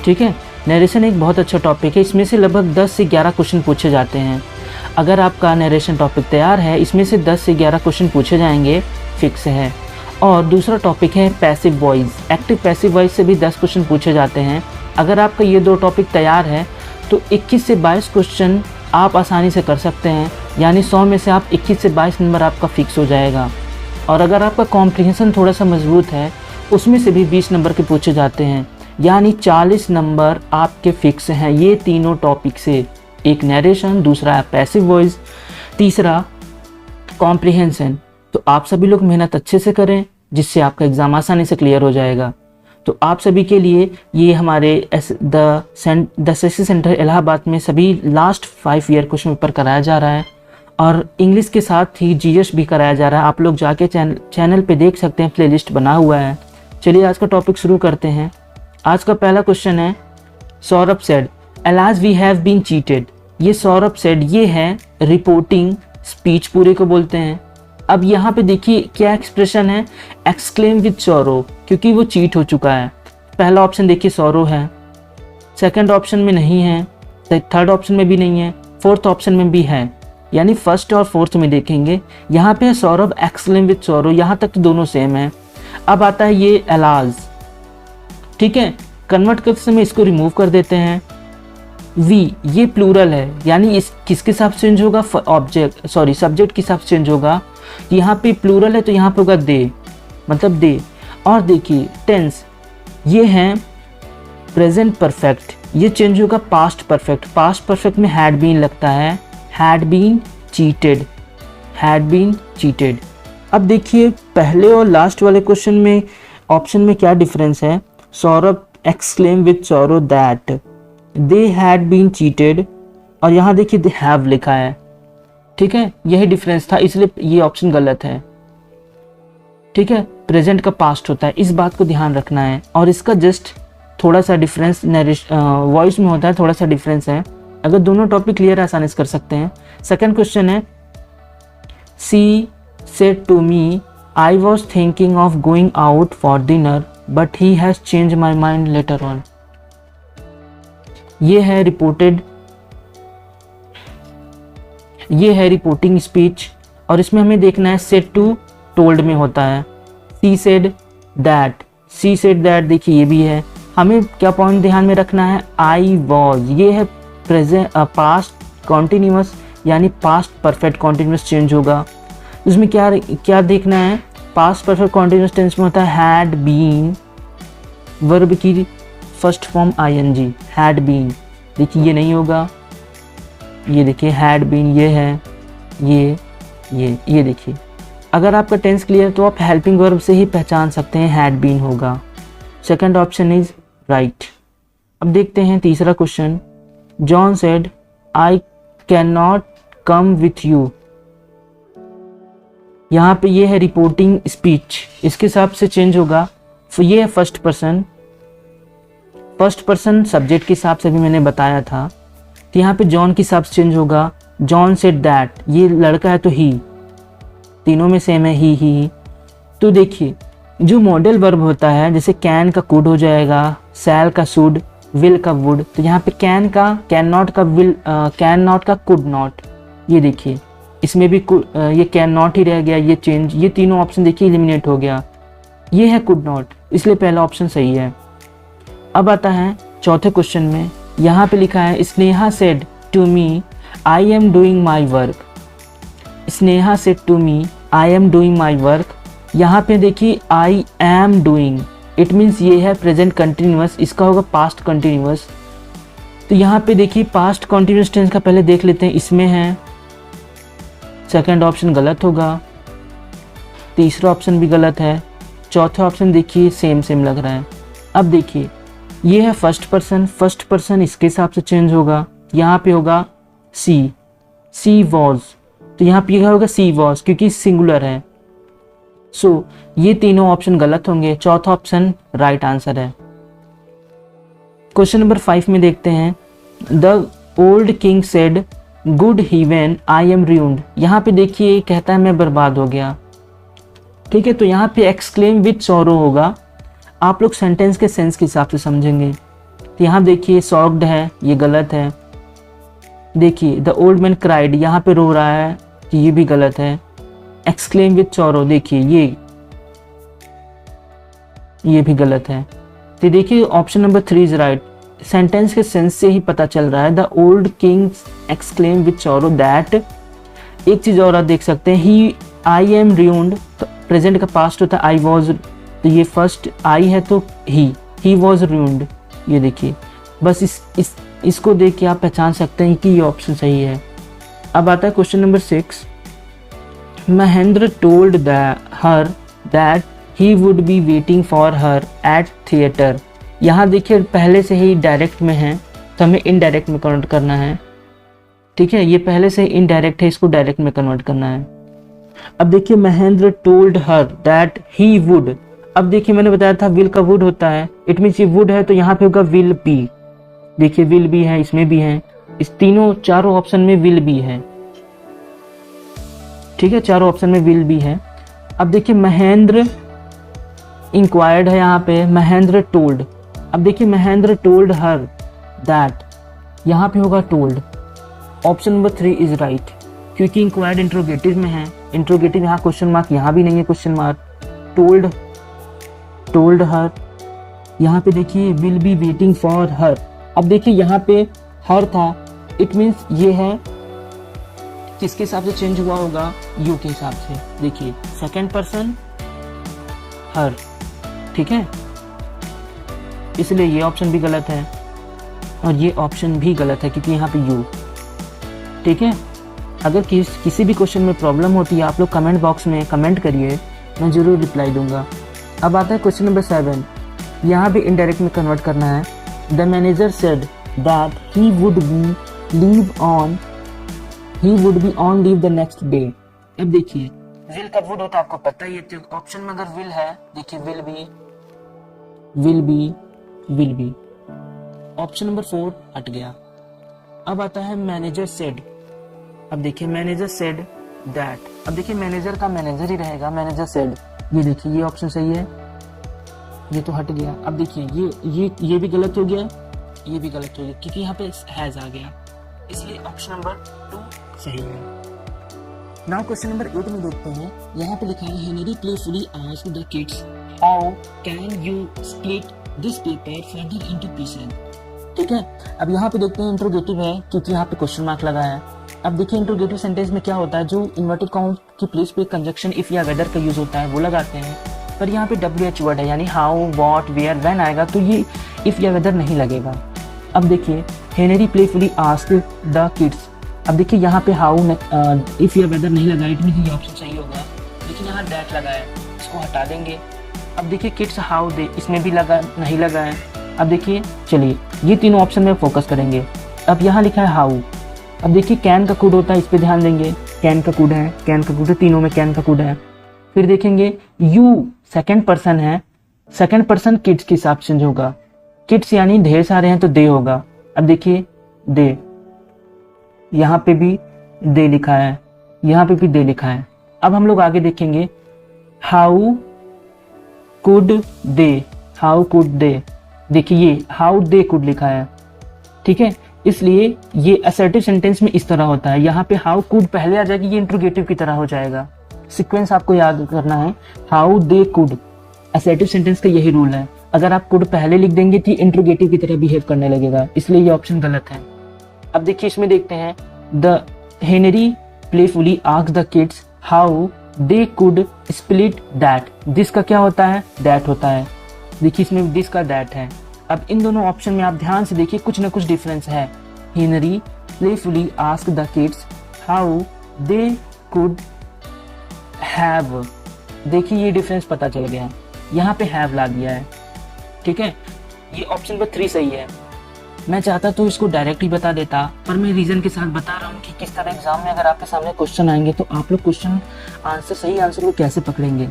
ठीक है, नरेशन एक बहुत अच्छा टॉपिक है। इसमें से लगभग 10 से 11 क्वेश्चन पूछे जाते हैं। अगर आपका नरेशन टॉपिक तैयार है, इसमें से 10 से 11 क्वेश्चन पूछे जाएंगे, फिक्स है। और दूसरा टॉपिक है passive voice. Active passive voice से भी 10 क्वेश्चन पूछे जाते हैं। अगर आपका ये दो टॉपिक तैयार है तो 21 से 22 क्वेश्चन आप आसानी से कर सकते हैं, यानी 100 में से आप 21 से 22 नंबर आपका फिक्स हो जाएगा। और अगर आपका कॉम्प्रिहेंशन थोड़ा सा मजबूत है, उसमें से भी 20 नंबर के पूछे जाते हैं, यानी 40 नंबर आपके फिक्स हैं ये तीनों टॉपिक से। एक नरेशन, दूसरा पैसिव वॉइस, तीसरा कॉम्प्रिहेंशन। तो आप सभी लोग मेहनत अच्छे से करें, जिससे आपका एग्ज़ाम आसानी से क्लियर हो जाएगा। तो आप सभी के लिए ये हमारे द सेसी सेंटर इलाहाबाद में सभी लास्ट 5 ईयर क्वेश्चन पेपर कराया जा रहा है, और इंग्लिश के साथ ही GS भी कराया जा रहा है। आप लोग जाके चैनल पे देख सकते हैं, प्लेलिस्ट बना हुआ है। चलिए आज का टॉपिक शुरू करते हैं। आज का पहला क्वेश्चन है, Saurabh said alas we have been cheated. ये सौरभ सेड ये है रिपोर्टिंग स्पीच पूरे को बोलते हैं। अब यहाँ पे देखिए क्या एक्सप्रेशन है, एक्सक्लेम विद सौरव, क्योंकि वो चीट हो चुका है। पहला ऑप्शन देखिए सौरव है, सेकंड ऑप्शन में नहीं है, थर्ड ऑप्शन में भी नहीं है, फोर्थ ऑप्शन में भी है, यानी फर्स्ट और फोर्थ में देखेंगे यहाँ पे सौरभ एक्सक्लेम विद सौरव, यहाँ तक तो दोनों सेम है। अब आता है ये एलाज, ठीक है, कन्वर्ट करते समय इसको रिमूव कर देते हैं। वी ये प्लूरल है, यानी इस किसके हिसाब से चेंज होगा, सब्जेक्ट के हिसाब से चेंज होगा। यहाँ पे प्लूरल है तो यहाँ पे होगा दे, मतलब दे। और देखिए टेंस ये है प्रेजेंट परफेक्ट, ये चेंज होगा पास्ट परफेक्ट। पास्ट परफेक्ट में हैड बीन लगता है, had been cheated, had been cheated. अब देखिए पहले और लास्ट वाले क्वेश्चन में ऑप्शन में क्या डिफरेंस है। Saurabh exclaim with Saurav that they had been cheated, और यहाँ देखिए दे हैव लिखा है। ठीक है, यही डिफरेंस था, इसलिए ये ऑप्शन गलत है। ठीक है, प्रेजेंट का पास्ट होता है, इस बात को ध्यान रखना है। और इसका जस्ट थोड़ा सा डिफरेंस वॉइस में होता है, थोड़ा सा डिफरेंस है। अगर दोनों टॉपिक क्लियर आसानी से कर सकते हैं। सेकंड क्वेश्चन है, she said to me I was thinking of going out for dinner but he has change my mind later on. ये है रिपोर्टिंग स्पीच, और इसमें हमें देखना है सेड टू टोल्ड में होता है। सी सेड दैट देखिए ये भी है। हमें क्या पॉइंट ध्यान में रखना है, आई वॉज ये है प्रेजेंट पास्ट कॉन्टिन्यूअस, यानी पास्ट परफेक्ट कॉन्टिन्यूअस चेंज होगा। उसमें क्या देखना है, पास्ट परफेक्ट कॉन्टिन्यूअस टेंस में होता है हैड बीन, वर्ब की first form ING, had been. देखिए ये नहीं होगा, ये देखिए हैड बीन ये है, ये देखिए। अगर आपका टेंस क्लियर तो आप हेल्पिंग वर्ब से ही पहचान सकते हैं, हैड बीन होगा। Second option is right. अब देखते हैं तीसरा question, John said I can not come with you. यहाँ पे ये है रिपोर्टिंग स्पीच, इसके हिसाब से चेंज होगा। ये है फर्स्ट पर्सन सब्जेक्ट के हिसाब से भी मैंने बताया था। तो यहाँ पे जॉन के हिसाब से चेंज होगा। जॉन सेड दैट, ये लड़का है तो ही, तीनों में सेम है ही। तो देखिए जो मॉडल वर्ब होता है, जैसे कैन का कुड हो जाएगा, सैल का शुड, विल का वुड। तो यहाँ पे कैन का कैन नॉट का विल, कैन नॉट का कुड नॉट। ये देखिए इसमें भी ये कैन नॉट ही रह गया, ये चेंज, ये तीनों ऑप्शन देखिए एलिमिनेट हो गया। ये है कुड नॉट, इसलिए पहला ऑप्शन सही है। अब आता है चौथे क्वेश्चन में, यहाँ पे लिखा है Sneha said to me I am doing my work. Sneha said to me I am doing my work. यहाँ पे देखिए I am doing, it means ये है प्रेजेंट कंटिन्यूअस, इसका होगा पास्ट कंटिन्यूअस। तो यहाँ पे देखिए पास्ट कंटिन्यूअस टेंस का पहले देख लेते हैं, इसमें है, सेकंड ऑप्शन गलत होगा, तीसरा ऑप्शन भी गलत है, चौथा ऑप्शन देखिए सेम लग रहा है। अब देखिए ये है फर्स्ट पर्सन इसके हिसाब से चेंज होगा, यहाँ पे होगा सी वॉज, तो यहाँ पे होगा सी वॉज क्योंकि सिंगुलर है। सो ये तीनों ऑप्शन गलत होंगे, चौथा ऑप्शन राइट आंसर है। क्वेश्चन नंबर 5 में देखते हैं, the old king said good he when I am ruined। यहाँ पे देखिए कहता है मैं बर्बाद हो गया। ठीक है, तो यहाँ पे एक्सक्लेम विथ सॉरो होगा। आप लोग सेंटेंस के सेंस के हिसाब से समझेंगे। तो यहाँ देखिए सॉक्ड है, ये गलत है। देखिए द ओल्ड मैन क्राइड, यहाँ पे रो रहा है, तो ये भी गलत है। एक्सक्लेम विथ सॉरो, देखिए ये भी गलत है। तो देखिए option number 3 is right. Sentence के सेंस से ही पता चल रहा है the old king exclaim with sorrow that. एक चीज और आप देख सकते हैं, ही आई एम ruined, तो प्रेजेंट का पास्ट होता है आई वॉज, तो ये फर्स्ट आई है तो ही वॉज ruined। ये देखिए बस इसको देख के आप पहचान सकते हैं कि ये ऑप्शन सही है। अब आता है question number 6। Mahendra told her that he would be waiting for her at theatre. यहाँ देखिए पहले से ही डायरेक्ट में है, तो हमें इनडायरेक्ट में कन्वर्ट करना है। ठीक है, ये पहले से इनडायरेक्ट है, इसको डायरेक्ट में कन्वर्ट करना है। अब देखिए Mahendra told her that he would. अब देखिए मैंने बताया था विल का वुड होता है, इट मीन्स ये वुड है तो यहाँ पे होगा विल बी। देखिए विल भी है, इसमें भी है, इस चारों ऑप्शन में विल भी है। ठीक है, चारों ऑप्शन में विल भी है। अब देखिए महेंद्र इंक्वायर्ड है, यहाँ पे महेंद्र टोल्ड। अब देखिए महेंद्र टोल्ड हर दैट, यहाँ पे होगा told. Option number 3 is right, क्योंकि इंक्वायर्ड इंट्रोगेटिव में है। इंट्रोगेटिव यहाँ क्वेश्चन मार्क, यहाँ भी नहीं है क्वेश्चन मार्क। टोल्ड हर, यहाँ पे देखिए will be waiting for her. अब देखिए यहाँ पे हर था, इट मीन्स ये है किसके हिसाब से चेंज हुआ होगा, यू के हिसाब से। देखिए सेकंड पर्सन हर, ठीक है, इसलिए ये ऑप्शन भी गलत है और ये ऑप्शन भी गलत है क्योंकि यहाँ पे यू। ठीक है, अगर किसी भी क्वेश्चन में प्रॉब्लम होती है आप लोग कमेंट बॉक्स में कमेंट करिए, मैं जरूर रिप्लाई दूंगा। अब आता है क्वेश्चन नंबर 7। यहाँ भी इनडायरेक्ट में कन्वर्ट करना है। The manager said that he would be on leave the next day. अब देखिए विल का वुड होता है, आपको पता ही है, तो ऑप्शन में अगर विल है, देखिए विल बी। ऑप्शन नंबर 4 हट गया। अब आता है मैनेजर सेड। अब देखिए मैनेजर सेड दैट, अब देखिए मैनेजर का मैनेजर ही रहेगा, मैनेजर सेड। ये देखिए ये ऑप्शन सही है, ये तो हट गया। अब देखिए ये भी गलत हो गया, ये भी गलत हो गया क्योंकि यहाँ पे हैज आ गया, इसलिए ऑप्शन नंबर 2 सही है। नाउ क्वेश्चन नंबर 8 में देखते हैं। यहाँ पे लिखा है Henry playfully asked the kids how can you split this paper further into pieces. ठीक है, अब यहाँ पे देखते हैं इंट्रोगेटिव है क्योंकि यहाँ पे क्वेश्चन मार्क लगा है। अब देखिए इंट्रोगेटिव सेंटेंस में क्या होता है, जो इन्वर्टेड कॉमा की प्लेस पे कंजक्शन इफ या वेदर का यूज होता है वो लगाते हैं, पर यहाँ पे WH वर्ड है, यानी हाउ, व्हाट, वेयर, व्हेन आएगा तो ये इफ या वेदर नहीं लगेगा। अब देखिए Henry playfully asked the kids. अब देखिए यहाँ पे हाउ इफ या वेदर नहीं लगा, इट मींस ये ऑप्शन सही होगा, लेकिन यहाँ दैट लगा है, इसको हटा देंगे। अब देखिए किड्स हाउ दे, इसमें भी नहीं लगा है। अब देखिए चलिए ये तीनों ऑप्शन में फोकस करेंगे। अब यहाँ लिखा है हाउ। अब देखिए कैन का कुड होता है, इस पे ध्यान देंगे, कैन का कुड है, तीनों में कैन का कुड है। फिर देखेंगे यू सेकंड पर्सन है, सेकंड पर्सन किड्स के हिसाब से होगा, किड्स यानी ढेर सारे हैं तो दे होगा। अब देखिए दे, यहाँ पे भी दे लिखा है, यहाँ पे भी दे लिखा है। अब हम लोग आगे देखेंगे हाउ कुड दे, देखिए ये हाउ दे कुड लिखा है, ठीक है, इसलिए ये असर्टिव सेंटेंस में इस तरह होता है। यहाँ पे हाउ कुड पहले आ जाएगी, ये इंट्रोगेटिव की तरह हो जाएगा। सीक्वेंस आपको याद करना है, how they could, assertive sentence का यही रूल है। अगर आप कुड पहले लिख देंगे तो इंट्रोगेटिव की तरह बिहेव करने लगेगा, इसलिए ये ऑप्शन गलत है। अब देखिए इसमें देखते हैं the Henry playfully asked the kids how they could split that. This का क्या होता है, दैट होता है। देखिए इसमें दिस का दैट है। अब इन दोनों ऑप्शन में आप ध्यान से देखिए कुछ ना कुछ डिफरेंस है। Henry playfully asked the kids how they could have, देखिए ये डिफरेंस पता चल गया, यहाँ पे हैव ला दिया है, ठीक है। ये ऑप्शन नंबर 3 सही है। मैं चाहता तो इसको डायरेक्ट ही बता देता, पर मैं रीजन के साथ बता रहा हूँ कि किस तरह एग्जाम में अगर आपके सामने क्वेश्चन आएंगे तो आप लोग क्वेश्चन आंसर, सही आंसर को कैसे पकड़ेंगे।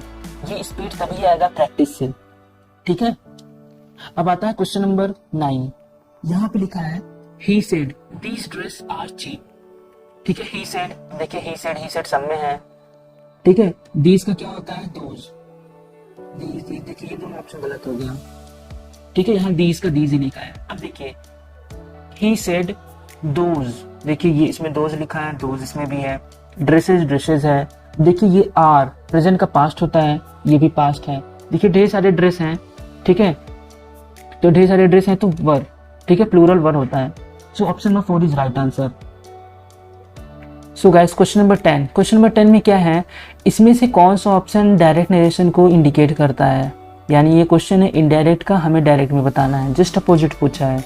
ये स्पीड तभी आएगा प्रैक्टिस से, ठीक है। अब आता है क्वेश्चन नंबर 9। यहाँ पे लिखा है he said these dress are cheap. ठीक है, ही सेड, देखिए ही सेड सब में है। ठीक है, दीज का क्या होता है, दोज। दीज, देखिए ये दोनों ऑप्शन गलत हो गया। ठीक है, यहाँ दीज का दीज ही लिखा है। अब देखिए ही सेड दोज, देखिए ये इसमें दोज लिखा है, दोज इसमें भी है। ड्रेसेस है, देखिए ये आर प्रेजेंट का पास्ट होता है, ये भी पास्ट है। देखिए ढेर सारे ड्रेस हैं। ठीक है, तो ढेर सारे ड्रेस हैं तो वर, ठीक है, प्लूरल वर होता है। So option number 4 is right answer. So guys question number 10, question number 10 में क्या है, इसमें से कौन सा ऑप्शन डायरेक्ट नरेशन को इंडिकेट करता है। यानी ये क्वेश्चन है इनडायरेक्ट का, हमें डायरेक्ट में बताना है। जस्ट अपोजिट पूछा है।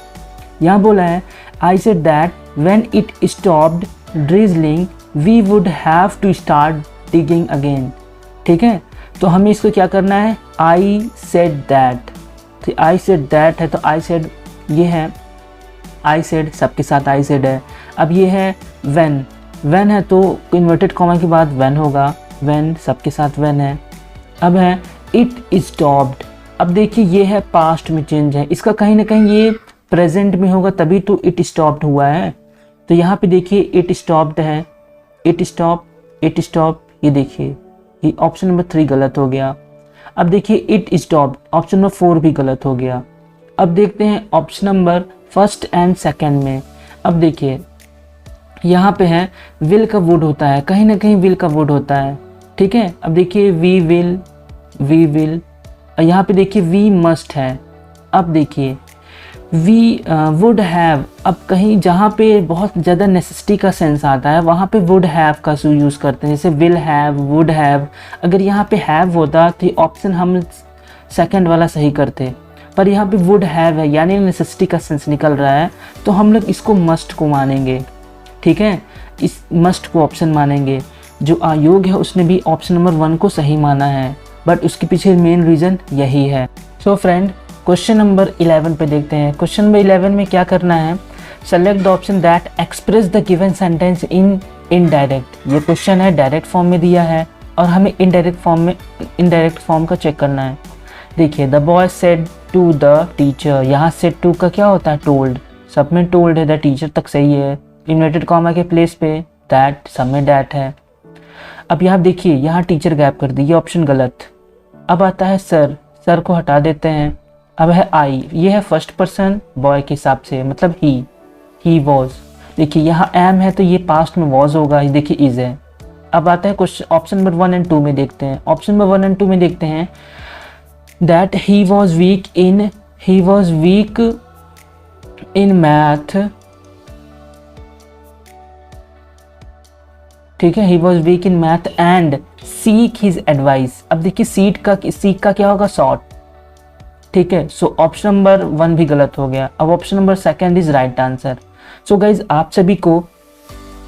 यहाँ बोला है I said that when it stopped drizzling we would have to start digging again. ठीक है, तो हमें इसको क्या करना है, आई सेड दैट। तो आई सेड दैट है तो आई सेड ये है, आई सेड सबके साथ आई सेड है। अब ये है व्हेन है तो इन्वर्टेड कॉमा के बाद व्हेन होगा, व्हेन सबके साथ व्हेन है। अब है इट स्टॉप्ड, अब देखिए ये है पास्ट में चेंज है, इसका कहीं ना कहीं ये प्रेजेंट में होगा तभी तो इट स्टॉप्ड हुआ है। तो यहाँ पे देखिए इट स्टॉप्ड है, इट स्टॉप, ये देखिए ये ऑप्शन नंबर 3 गलत हो गया। अब देखिए इट स्टॉप्ड, ऑप्शन नंबर 4 भी गलत हो गया। अब देखते हैं ऑप्शन नंबर 1 एंड 2 में। अब देखिए यहाँ पे है विल का वुड होता है, कहीं ना कहीं विल का वुड होता है। ठीक है, अब देखिए वी विल, यहाँ पे देखिए वी मस्ट है। अब देखिए वी वुड हैव, अब कहीं जहाँ पे बहुत ज़्यादा नेसेसिटी का सेंस आता है वहाँ पे वुड हैव का यूज़ करते हैं, जैसे विल हैव, वुड हैव। अगर यहाँ पे हैव होता तो ऑप्शन हम सेकंड वाला सही करते, पर यहाँ पे वुड हैव है यानी नेसेसिटी का सेंस निकल रहा है, तो हम लोग इसको मस्ट को मानेंगे। ठीक है, इस मस्ट को ऑप्शन मानेंगे। जो आयोग है उसने भी ऑप्शन नंबर 1 को सही माना है, बट उसके पीछे मेन रीज़न यही है। सो फ्रेंड क्वेश्चन नंबर 11 पे देखते हैं। क्वेश्चन नंबर 11 में क्या करना है, select the option that express the given sentence in indirect. ये क्वेश्चन है डायरेक्ट फॉर्म में दिया है और हमें इनडायरेक्ट फॉर्म का चेक करना है। देखिए the boy said to the teacher, यहाँ सेड टू का क्या होता है, टोल्ड। सब में टोल्ड है, द टीचर तक सही है। इन्वर्टेड कॉमा के प्लेस पे दैट, सब में दैट है। अब यहाँ देखिए यहाँ टीचर गैप कर दी, ये ऑप्शन गलत। अब आता है सर को हटा देते हैं। अब है आई, ये है फर्स्ट पर्सन बॉय के हिसाब से, मतलब ही वॉज। देखिए यहाँ एम है तो ये पास्ट में वॉज होगा, ये देखिए इज है। अब आता है क्वेश्चन ऑप्शन नंबर 1 एंड 2 में देखते हैं। ऑप्शन नंबर 1 एंड 2 में देखते हैं that he was weak in math. ठीक है, he was weak in math and seek his advice. अब देखिए सीक का क्या होगा, शॉर्ट। ठीक है, सो ऑप्शन नंबर 1 भी गलत हो गया। अब option number 2 is right answer. So guys आप सभी को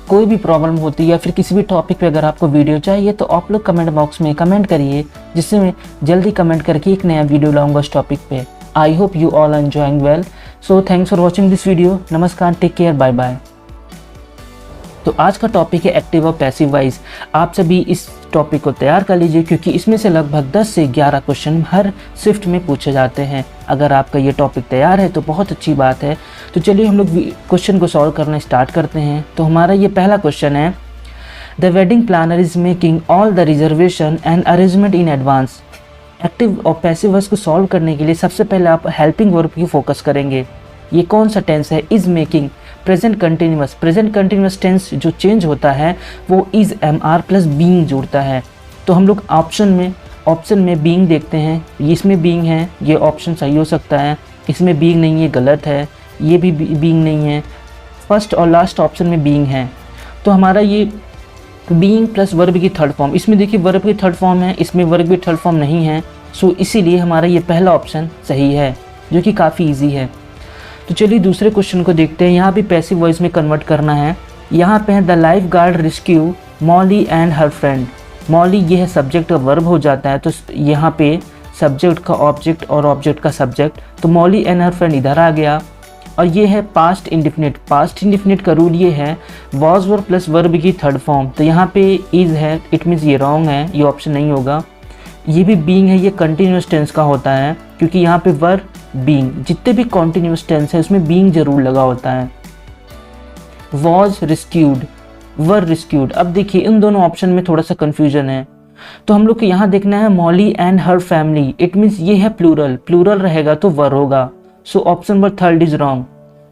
कोई भी प्रॉब्लम होती है या फिर किसी भी टॉपिक पे अगर आपको वीडियो चाहिए तो आप लोग कमेंट बॉक्स में कमेंट करिए, जिससे मैं जल्दी कमेंट करके एक नया वीडियो लाऊंगा इस टॉपिक पे। आई hope you all enjoying well. So thanks for watching this video. नमस्कार, टेक केयर, बाय बाय। तो आज का टॉपिक है एक्टिव और पैसिव वॉइस। आप सभी इस टॉपिक को तैयार कर लीजिए क्योंकि इसमें से लगभग 10 से 11 क्वेश्चन हर शिफ्ट में पूछे जाते हैं। अगर आपका ये टॉपिक तैयार है तो बहुत अच्छी बात है। तो चलिए हम लोग क्वेश्चन को सॉल्व करना स्टार्ट करते हैं। तो हमारा ये पहला क्वेश्चन है, the wedding planner is making all the reservation and arrangement in advance. Active और पैसिव वॉइस को सॉल्व करने के लिए सबसे पहले आप हेल्पिंग वर्ब की फोकस करेंगे। ये कौन सा टेंस है, is making, present continuous tense जो चेंज होता है वो इज एमआर प्लस बीइंग जोड़ता है। तो हम लोग ऑप्शन में बीइंग देखते हैं, इसमें बीइंग है, ये ऑप्शन सही हो सकता है। इसमें बीइंग नहीं है, गलत है। ये भी बीइंग नहीं है। फर्स्ट और लास्ट ऑप्शन में बीइंग है। तो हमारा ये बीइंग प्लस वर्ब की थर्ड फॉर्म, इसमें देखिए वर्ब की थर्ड फॉर्म है, इसमें वर्ब की थर्ड फॉर्म नहीं है। सो इसीलिए हमारा ये पहला ऑप्शन सही है जो कि काफ़ी ईजी है। तो चलिए दूसरे क्वेश्चन को देखते हैं। यहाँ भी पैसिव वॉइस में कन्वर्ट करना है। यहाँ पे है the life guard rescue Molly and her friend. Molly ये है सब्जेक्ट का वर्ब हो जाता है, तो यहाँ पे सब्जेक्ट का ऑब्जेक्ट और ऑब्जेक्ट का सब्जेक्ट, तो मॉली एंड हर फ्रेंड इधर आ गया। और ये है पास्ट इंडिफिनिट। पास्ट इंडिफिनिट का रूल ये है वॉज वर्ब प्लस वर्ब की थर्ड फॉर्म। तो यहाँ पे इज है, इट मीन्स ये रॉन्ग है, ये ऑप्शन नहीं होगा। ये भी बीइंग है, ये कंटिन्यूस टेंस का होता है क्योंकि यहाँ पे वर्ब बीइंग, जितने भी कॉन्टिन्यूस टेंस है उसमें बीइंग जरूर लगा होता है। वॉज रिस्क्यूड, वर रिस्क्यूड। अब देखिए इन दोनों ऑप्शन में थोड़ा सा कंफ्यूजन है, तो हम लोग को यहाँ देखना है Molly and her family, it means ये है प्लूरल, प्लूरल रहेगा तो वर होगा। So option number 3 is wrong.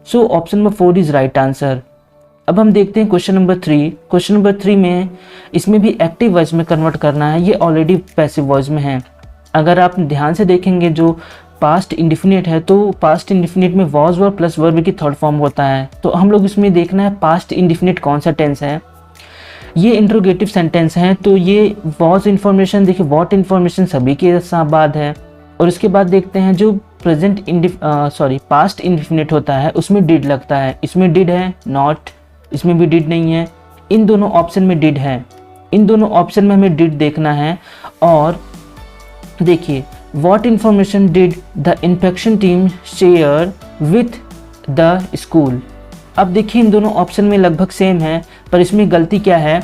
So option number 4 is right answer. अब हम देखते हैं क्वेश्चन नंबर 3। क्वेश्चन नंबर 3 में इसमें भी एक्टिव वॉइस में कन्वर्ट करना है, ये ऑलरेडी पैसिव वॉइस में है। अगर आप ध्यान से देखेंगे जो पास्ट इंडिफिनिट है, तो पास्ट इंडिफिनिट में वॉज वर प्लस वर्ब की थर्ड फॉर्म होता है। तो हम लोग इसमें देखना है पास्ट इंडिफिनिट कौन सा टेंस है। ये इंट्रोगेटिव सेंटेंस है, तो ये वॉज इन्फॉर्मेशन, देखिए वॉट इन्फॉर्मेशन सभी के बाद है। और उसके बाद देखते हैं जो पास्ट इंडिफिनिट होता है उसमें डिड लगता है, इसमें डिड है नॉट, इसमें भी डिड नहीं है, इन दोनों ऑप्शन में डिड है। इन दोनों ऑप्शन में हमें डिड देखना है। और देखिए what information did the inspection team share with the school. अब देखिए इन दोनों ऑप्शन में लगभग सेम है, पर इसमें गलती क्या है,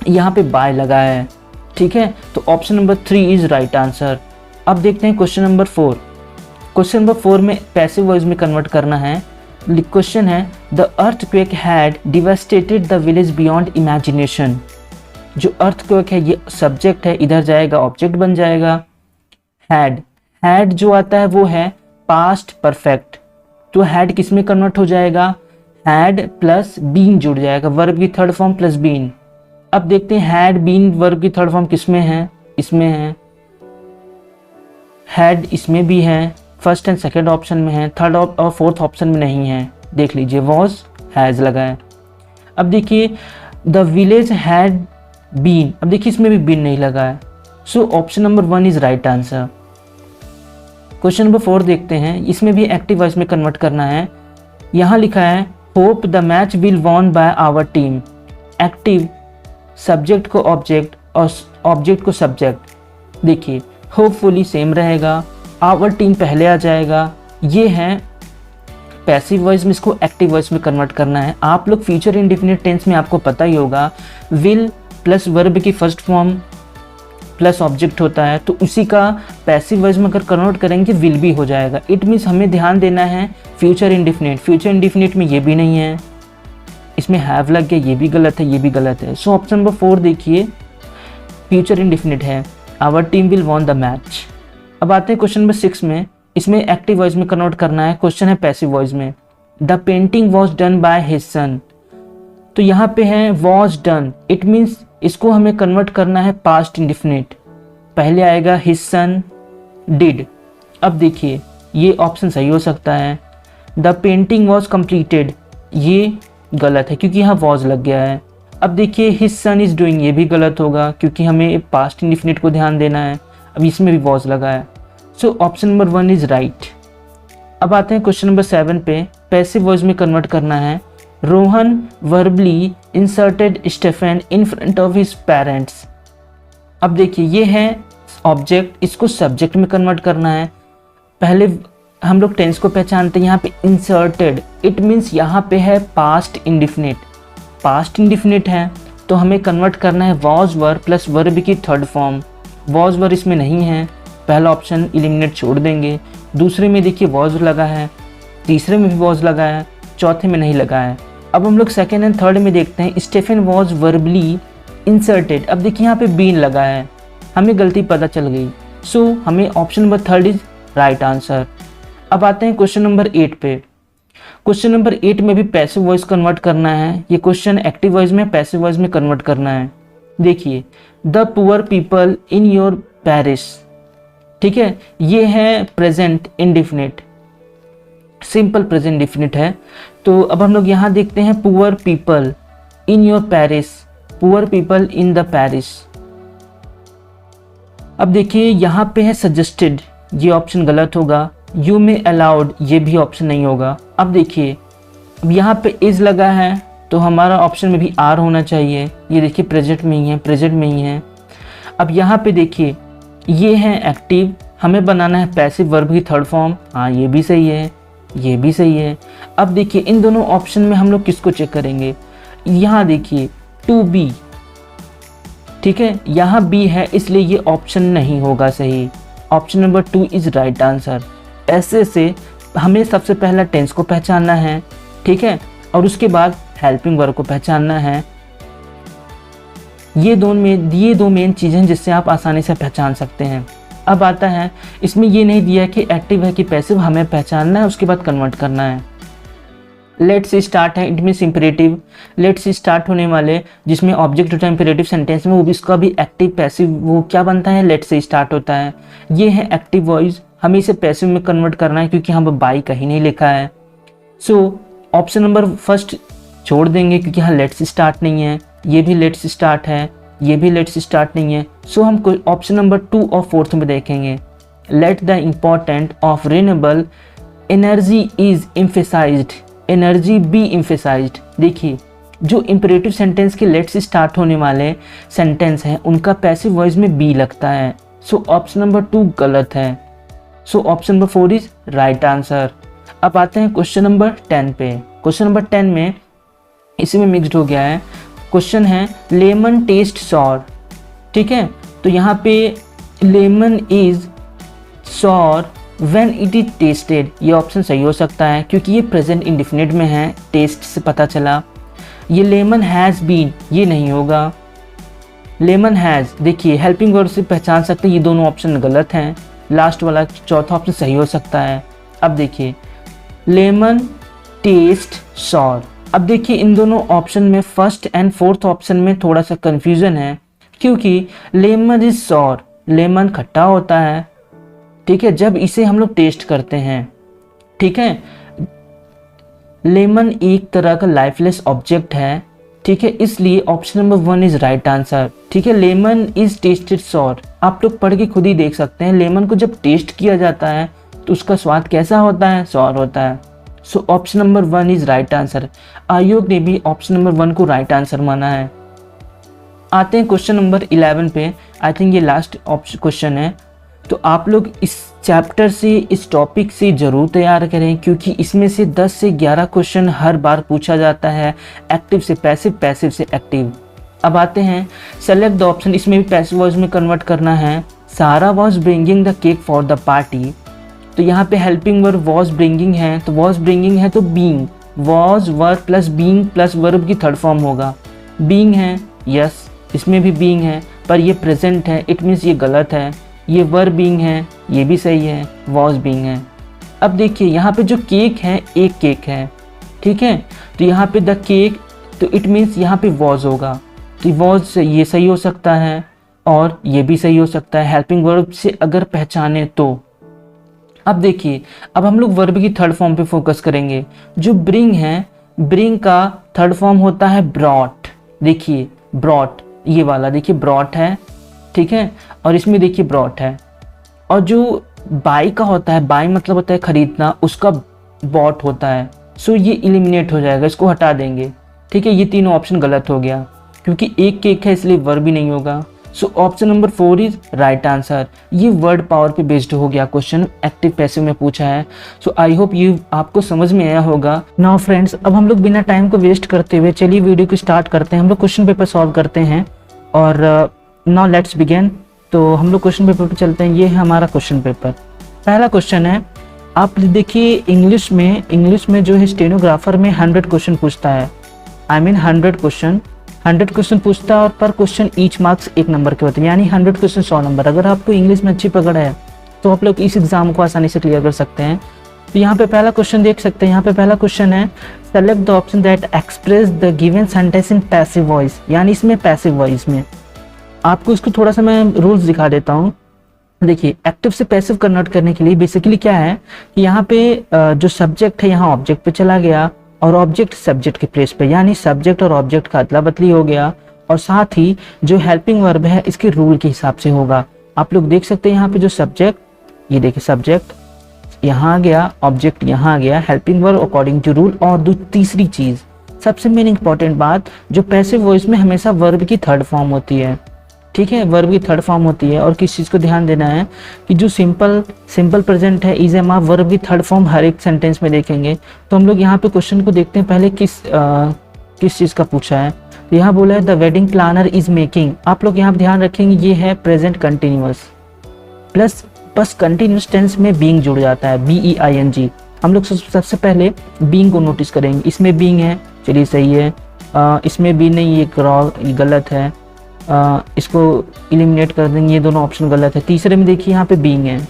यहाँ पे बाय लगा है, ठीक है। तो option number 3 is right answer. अब देखते हैं क्वेश्चन नंबर 4। क्वेश्चन नंबर 4 में पैसिव वॉइस में कन्वर्ट करना है। क्वेश्चन है the earthquake had devastated the village beyond imagination. जो अर्थक्वेक है ये सब्जेक्ट है, इधर जाएगा ऑब्जेक्ट बन जाएगा। हैड जो आता है वो है पास्ट परफेक्ट, तो हैड किस में कन्वर्ट हो जाएगा, हैड प्लस बीन जुड़ जाएगा, वर्ब की थर्ड फॉर्म प्लस बीन। अब देखते हैं हैड बीन वर्ब की थर्ड फॉर्म किस में है, इसमें है। हैड इसमें भी है, फर्स्ट एंड सेकेंड ऑप्शन में है, थर्ड और फोर्थ ऑप्शन में नहीं है। देख लीजिए वॉज हैज़ लगा है। अब देखिए द विलेज हैड बीन, अब देखिए इसमें भी बीन नहीं लगा है। So option number 1 is right answer. Question number 4 देखते हैं, इसमें भी एक्टिव वॉइस में कन्वर्ट करना है। यहाँ लिखा है hope the match will won by our team. Active subject को ऑब्जेक्ट और ऑब्जेक्ट को सब्जेक्ट। देखिए होपफुली सेम रहेगा, आवर टीम पहले आ जाएगा। ये है पैसिव वॉइस में, इसको एक्टिव वॉइस में कन्वर्ट करना है। आप लोग फ्यूचर इंडेफिनिट टेंस में आपको पता ही होगा, विल प्लस वर्ब की फर्स्ट फॉर्म प्लस ऑब्जेक्ट होता है, तो उसी का पैसिव वॉइस में अगर कन्वर्ट करेंगे विल भी हो जाएगा। इट मीन्स हमें ध्यान देना है फ्यूचर इंडेफिनिट। फ्यूचर इंडेफिनिट में ये भी नहीं है, इसमें हैव लग गया, ये भी गलत है, ये भी गलत है। सो ऑप्शन नंबर 4 देखिए फ्यूचर इंडेफिनिट है, our team will won the match. अब आते हैं क्वेश्चन नंबर 6 में, इसमें एक्टिव वॉइस में कन्वर्ट करना है। क्वेश्चन है पैसिव वॉइस में, the painting was done by his son. तो यहाँ पे है वॉज डन, इट मीन्स इसको हमें कन्वर्ट करना है पास्ट इंडेफिनिट। पहले आएगा हिज सन डिड। अब देखिए ये ऑप्शन सही हो सकता है। द पेंटिंग वॉज कंप्लीटेड, ये गलत है क्योंकि यहाँ वॉज लग गया है। अब देखिए हिज सन इज डूइंग, ये भी गलत होगा क्योंकि हमें पास्ट इंडेफिनिट को ध्यान देना है। अब इसमें भी वॉज लगा है। So option number 1 is right. अब आते हैं क्वेश्चन नंबर 7 पे, पैसिव वॉइस में कन्वर्ट करना है। Rohan verbally inserted Stephen in front of his parents. अब देखिए ये है ऑब्जेक्ट, इसको सब्जेक्ट में कन्वर्ट करना है। पहले हम लोग टेंस को पहचानते हैं, यहाँ पे इंसर्टेड, इट मीन्स यहाँ पे है पास्ट इंडिफिनिट। पास्ट इंडिफिनिट है तो हमें कन्वर्ट करना है वॉज वर प्लस वर्ब की थर्ड फॉर्म। वॉज वर इसमें नहीं है, पहला ऑप्शन एलिमिनेट छोड़ देंगे। दूसरे में देखिए वॉज लगा है, तीसरे में भी वॉज लगा है, चौथे में नहीं लगा है। अब हम लोग सेकेंड एंड थर्ड में देखते हैं, स्टेफन वॉज वर्बली इंसर्टेड। अब देखिए यहाँ पे बीन लगा है, हमें गलती पता चल गई। सो हमें option number 3 is right answer. अब आते हैं क्वेश्चन नंबर 8 पे। क्वेश्चन नंबर 8 में भी पैसिव वॉइस कन्वर्ट करना है। ये क्वेश्चन एक्टिव वॉइस में पैसिव वॉइस में कन्वर्ट करना है। देखिए the poor people in your parish, ठीक है, ये है present indefinite, simple present indefinite है। तो अब हम लोग यहाँ देखते हैं poor people in your parish, poor people in the parish. अब देखिए यहाँ पे है सजेस्टेड, ये ऑप्शन गलत होगा। यू में अलाउड, ये भी ऑप्शन नहीं होगा। अब देखिए अब यहाँ पे इज लगा है तो हमारा ऑप्शन में भी आर होना चाहिए। ये देखिए प्रेजेंट में ही है, प्रेजेंट में ही है। अब यहाँ पे देखिए ये है एक्टिव, हमें बनाना है पैसिव वर्ब की थर्ड फॉर्म। हाँ ये भी सही है, ये भी सही है। अब देखिए इन दोनों ऑप्शन में हम लोग किसको चेक करेंगे, यहाँ देखिए टू बी, ठीक है, यहाँ बी है इसलिए ये ऑप्शन नहीं होगा सही। Option number 2 is right answer. ऐसे से हमें सबसे पहला टेंस को पहचानना है, ठीक है, और उसके बाद हेल्पिंग वर्ब को पहचानना है। ये दो मेन चीज़ें हैं जिससे आप आसानी से पहचान सकते हैं। अब आता है, इसमें ये नहीं दिया कि एक्टिव है कि पैसिव, हमें पहचानना है उसके बाद कन्वर्ट करना है। लेट्स स्टार्ट है, it means imperative. Let's start होने वाले जिसमें ऑब्जेक्ट होता है इंपरेटिव सेंटेंस में, वो भी इसका भी एक्टिव पैसिव वो क्या बनता है, लेट्स से स्टार्ट होता है। ये है एक्टिव वॉइस, हमें इसे पैसिव में कन्वर्ट करना है क्योंकि यहाँ पर बाई कहीं नहीं लिखा है। सो ऑप्शन नंबर फर्स्ट छोड़ देंगे क्योंकि यहाँ लेट्स स्टार्ट नहीं है, ये भी लेट्स स्टार्ट है, ये भी लेट्स स्टार्ट नहीं है। सो हम कोई ऑप्शन नंबर 2 और 4 में देखेंगे। Let the important of renewable energy is emphasized, energy be emphasized. देखिए जो इंपरेटिव सेंटेंस के लेट्स स्टार्ट होने वाले सेंटेंस हैं उनका पैसिव वॉइस में बी लगता है। सो ऑप्शन नंबर 2 गलत है। So option number 4 is right answer. अब आते हैं क्वेश्चन नंबर 10 पे। क्वेश्चन नंबर 10 में इसी में मिक्सड हो गया है। क्वेश्चन है लेमन टेस्ट सॉर, ठीक है। तो यहाँ पे lemon is sour when it is tasted, ये ऑप्शन सही हो सकता है क्योंकि ये प्रेजेंट इंडिफिनिट में है, टेस्ट से पता चला। ये लेमन हैज़ बीन, ये नहीं होगा। लेमन हैज़, देखिए हेल्पिंग वर्ब से पहचान सकते हैं, ये दोनों ऑप्शन गलत हैं। लास्ट वाला चौथा ऑप्शन सही हो सकता है। अब देखिए लेमन टेस्ट सॉर, अब देखिए इन दोनों ऑप्शन में फर्स्ट एंड फोर्थ ऑप्शन में थोड़ा सा कंफ्यूजन है क्योंकि लेमन इज सॉर, लेमन खट्टा होता है, ठीक है, जब इसे हम लोग टेस्ट करते हैं, ठीक है। लेमन एक तरह का लाइफलेस ऑब्जेक्ट है, ठीक है, इसलिए option number 1 is right answer, ठीक है। लेमन इज टेस्टेड सॉर, आप लोग पढ़ के खुद ही देख सकते हैं, लेमन को जब टेस्ट किया जाता है तो उसका स्वाद कैसा होता है, सॉर होता है। So option number 1 is right answer. आयोग ने भी ऑप्शन नंबर 1 को राइट आंसर माना है। आते हैं क्वेश्चन नंबर 11 पे। आई थिंक ये लास्ट क्वेश्चन है, तो आप लोग इस चैप्टर से, इस टॉपिक से ज़रूर तैयार करें क्योंकि इसमें से 10 से 11 क्वेश्चन हर बार पूछा जाता है, एक्टिव से पैसिव, पैसिव से एक्टिव। अब आते हैं सेलेक्ट द ऑप्शन, इसमें भी पैसिव वॉइस में कन्वर्ट करना है। सारा was bringing the cake for the party, तो यहाँ पे हेल्पिंग वर्ब वॉज ब्रिंगिंग है, तो वॉज ब्रिंगिंग है तो being, was verb plus being plus verb की थर्ड फॉर्म होगा। बीइंग है, यस इसमें भी बीइंग है पर ये प्रेजेंट है, इट मीन्स ये गलत है। ये वर्ब बीइंग है, ये भी सही है, वॉज बीइंग है। अब देखिए यहाँ पे जो केक है, एक केक है, ठीक है, तो यहाँ पे द केक, तो इट मीन्स यहाँ पे वॉज होगा, तो वॉज ये सही हो सकता है और ये भी सही हो सकता है हेल्पिंग वर्ब से अगर पहचाने तो। अब देखिए अब हम लोग वर्ब की थर्ड फॉर्म पे फोकस करेंगे। जो ब्रिंग है, ब्रिंग का थर्ड फॉर्म होता है ब्रॉट, देखिए ब्रॉट, ये वाला देखिए ब्रॉट है, ठीक है, और इसमें देखिए ब्रॉट है। और जो बाई का होता है, बाई मतलब होता है खरीदना, उसका बॉट होता है। सो ये एलिमिनेट हो जाएगा, इसको हटा देंगे, ठीक है। ये तीनों ऑप्शन गलत हो गया क्योंकि एक केक है इसलिए वर्ब भी नहीं होगा। So option number 4 is right answer. ये वर्ड पावर पे बेस्ड हो गया क्वेश्चन, एक्टिव पैसिव में पूछा है। सो आई होप ये आपको समझ में आया होगा। नाउ फ्रेंड्स, अब हम लोग बिना टाइम को वेस्ट करते हुए चलिए वीडियो को स्टार्ट करते हैं। हम लोग क्वेश्चन पेपर सॉल्व करते हैं और नाउ लेट्स बिगिन। तो हम लोग क्वेश्चन पेपर पे चलते हैं। ये है हमारा क्वेश्चन पेपर। पहला क्वेश्चन है, आप देखिए इंग्लिश में जो है स्टेनोग्राफर में 100 क्वेश्चन पूछता है, आई मीन 100 क्वेश्चन पूछता है और पर क्वेश्चन ईच मार्क्स 1 नंबर के होते हैं, यानी 100 क्वेश्चन 100 नंबर। अगर आपको इंग्लिश में अच्छी पकड़ है तो आप लोग इस एग्जाम को आसानी से क्लियर कर सकते हैं। तो यहाँ पे पहला क्वेश्चन देख सकते हैं। यहाँ पे पहला क्वेश्चन है select the option that express the given sentence in passive voice, यानी इसमें पैसिव वॉइस में आपको इसको थोड़ा सा मैं रूल्स दिखा देता हूँ। देखिए एक्टिव से पैसिव कन्वर्ट करने के लिए बेसिकली क्या है कि यहाँ पे जो सब्जेक्ट है यहाँ ऑब्जेक्ट पे चला गया और ऑब्जेक्ट सब्जेक्ट के प्लेस पे, यानी सब्जेक्ट और ऑब्जेक्ट का अदला बदली हो गया। और साथ ही जो हेल्पिंग वर्ब है इसके रूल के हिसाब से होगा। आप लोग देख सकते हैं यहाँ पे जो सब्जेक्ट, ये देखिए सब्जेक्ट यहाँ आ गया, ऑब्जेक्ट यहाँ आ गया, helping verb according to rule. और तीसरी चीज सबसे मेन इंपॉर्टेंट बात, जो पैसिव वॉइस में हमेशा वर्ब की थर्ड फॉर्म होती है, ठीक है, वर्ब की थर्ड फॉर्म होती है। और किस चीज़ को ध्यान देना है कि जो सिंपल प्रेजेंट है इज एम आप वर्ब की थर्ड फॉर्म हर एक सेंटेंस में देखेंगे। तो हम लोग यहाँ पे क्वेश्चन को देखते हैं पहले किस चीज़ का पूछा है। तो यहाँ बोला है the wedding planner is making. आप लोग यहाँ ध्यान रखेंगे ये है प्रेजेंट कंटिन्यूअस प्लस बस कंटिन्यूअस टेंस में बीइंग जुड़ जाता है, BEING। हम लोग सबसे पहले बीइंग को नोटिस करेंगे, इसमें बीइंग है चलिए सही है। इसमें भी नहीं, ये गलत है। इसको एलिमिनेट कर देंगे, ये दोनों ऑप्शन गलत है। तीसरे में देखिए यहाँ पे बीइंग है।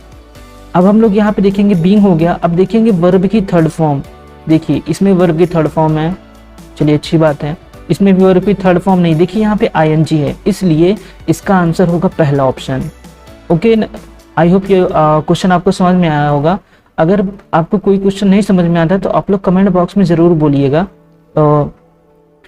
अब हम लोग यहाँ पे देखेंगे बीइंग हो गया। अब देखेंगे वर्ब की थर्ड फॉर्म। देखिए इसमें वर्ब की थर्ड फॉर्म है, चलिए अच्छी बात है। इसमें भी वर्ब की थर्ड फॉर्म नहीं, देखिए यहाँ पे आईएनजी है, इसलिए इसका आंसर होगा पहला ऑप्शन। ओके, आई होप ये क्वेश्चन आपको समझ में आया होगा। अगर आपको कोई क्वेश्चन नहीं समझ में आता तो आप लोग कमेंट बॉक्स में ज़रूर बोलिएगा।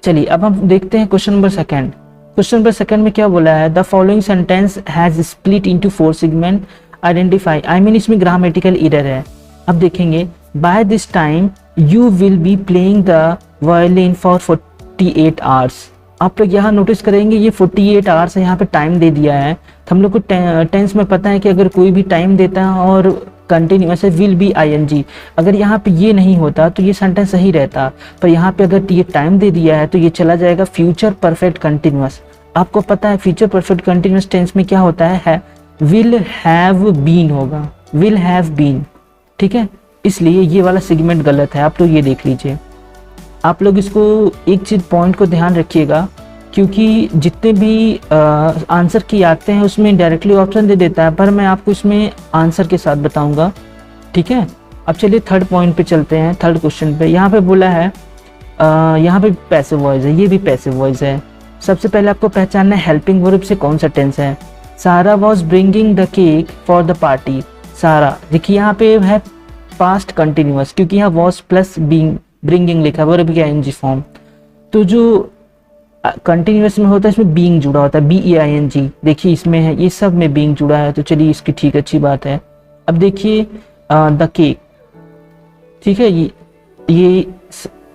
चलिए अब हम देखते हैं question number second. Question number second में क्या बोला है, the following sentence has split into 4 segment, identify. I mean इसमें ग्रामेटिकल एरर है। अब देखेंगे, by this time you will be playing the violin for 48 hours. आप लोग यहाँ नोटिस करेंगे ये 48 आवर्स है, यहाँ पे टाइम दे दिया है। तो हम लोग को टेंस में पता है कि अगर कोई भी टाइम देता है और कंटिन्यूअस है, विल बी आईएनजी। अगर यहाँ पे ये नहीं होता तो ये सेंटेंस सही रहता, पर यहाँ पे अगर ये टाइम दे दिया है तो ये चला जाएगा फ्यूचर परफेक्ट कंटिन्यूअस। आपको पता है फ्यूचर परफेक्ट कंटिन्यूअस टेंस में क्या होता है विल हैव बीन होगा, विल हैव बीन। ठीक है, इसलिए ये वाला सेगमेंट गलत है। आप लोग ये देख लीजिए। आप लोग इसको एक चीज पॉइंट को ध्यान रखिएगा, क्योंकि जितने भी आंसर की आते हैं उसमें डायरेक्टली ऑप्शन दे देता है, पर मैं आपको इसमें आंसर के साथ बताऊंगा। ठीक है, अब चलिए थर्ड पॉइंट पे चलते हैं, थर्ड क्वेश्चन पे। यहाँ पे बोला है यहाँ पे पैसिव वॉइस है, ये भी पैसिव वॉइस है। सबसे पहले आपको पहचानना है हेल्पिंग वर्ब से कौन सा टेंस है। सारा was bringing the cake for the party. सारा, देखिए यहाँ पे है पास्ट कंटिन्यूअस, क्योंकि यहाँ वॉज प्लस बीइंग, ब्रिंगिंग लिखा है, वर्ब की आईएनजी फॉर्म। तो जो कंटिन्यूअस में होता है इसमें बीइंग जुड़ा होता है, BEING। देखिए इसमें है, ये सब में बीइंग जुड़ा है, तो चलिए इसकी ठीक अच्छी बात है। अब देखिए द केक, ठीक है, ये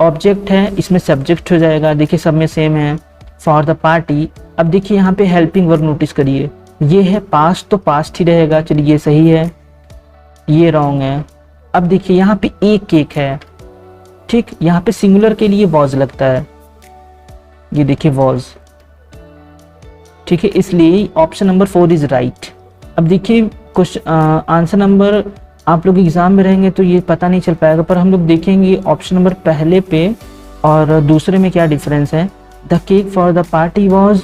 ऑब्जेक्ट है, इसमें सब्जेक्ट हो जाएगा। देखिए सब में सेम है, फॉर द पार्टी। अब देखिए यहाँ पे हेल्पिंग वर्ब नोटिस करिए, ये है पास्ट, तो पास्ट ही रहेगा। चलिए ये सही है, ये रॉन्ग है। अब देखिए यहाँ पे एक केक है, ठीक, यहाँ पे सिंगुलर के लिए वॉज लगता है, ये देखिए वॉज। ठीक है, इसलिए ऑप्शन नंबर 4 इज राइट। अब देखिए क्वेश्चन आंसर नंबर, आप लोग एग्जाम में रहेंगे तो ये पता नहीं चल पाएगा, पर हम लोग देखेंगे ऑप्शन नंबर पहले पे और दूसरे में क्या डिफरेंस है। The cake for the party was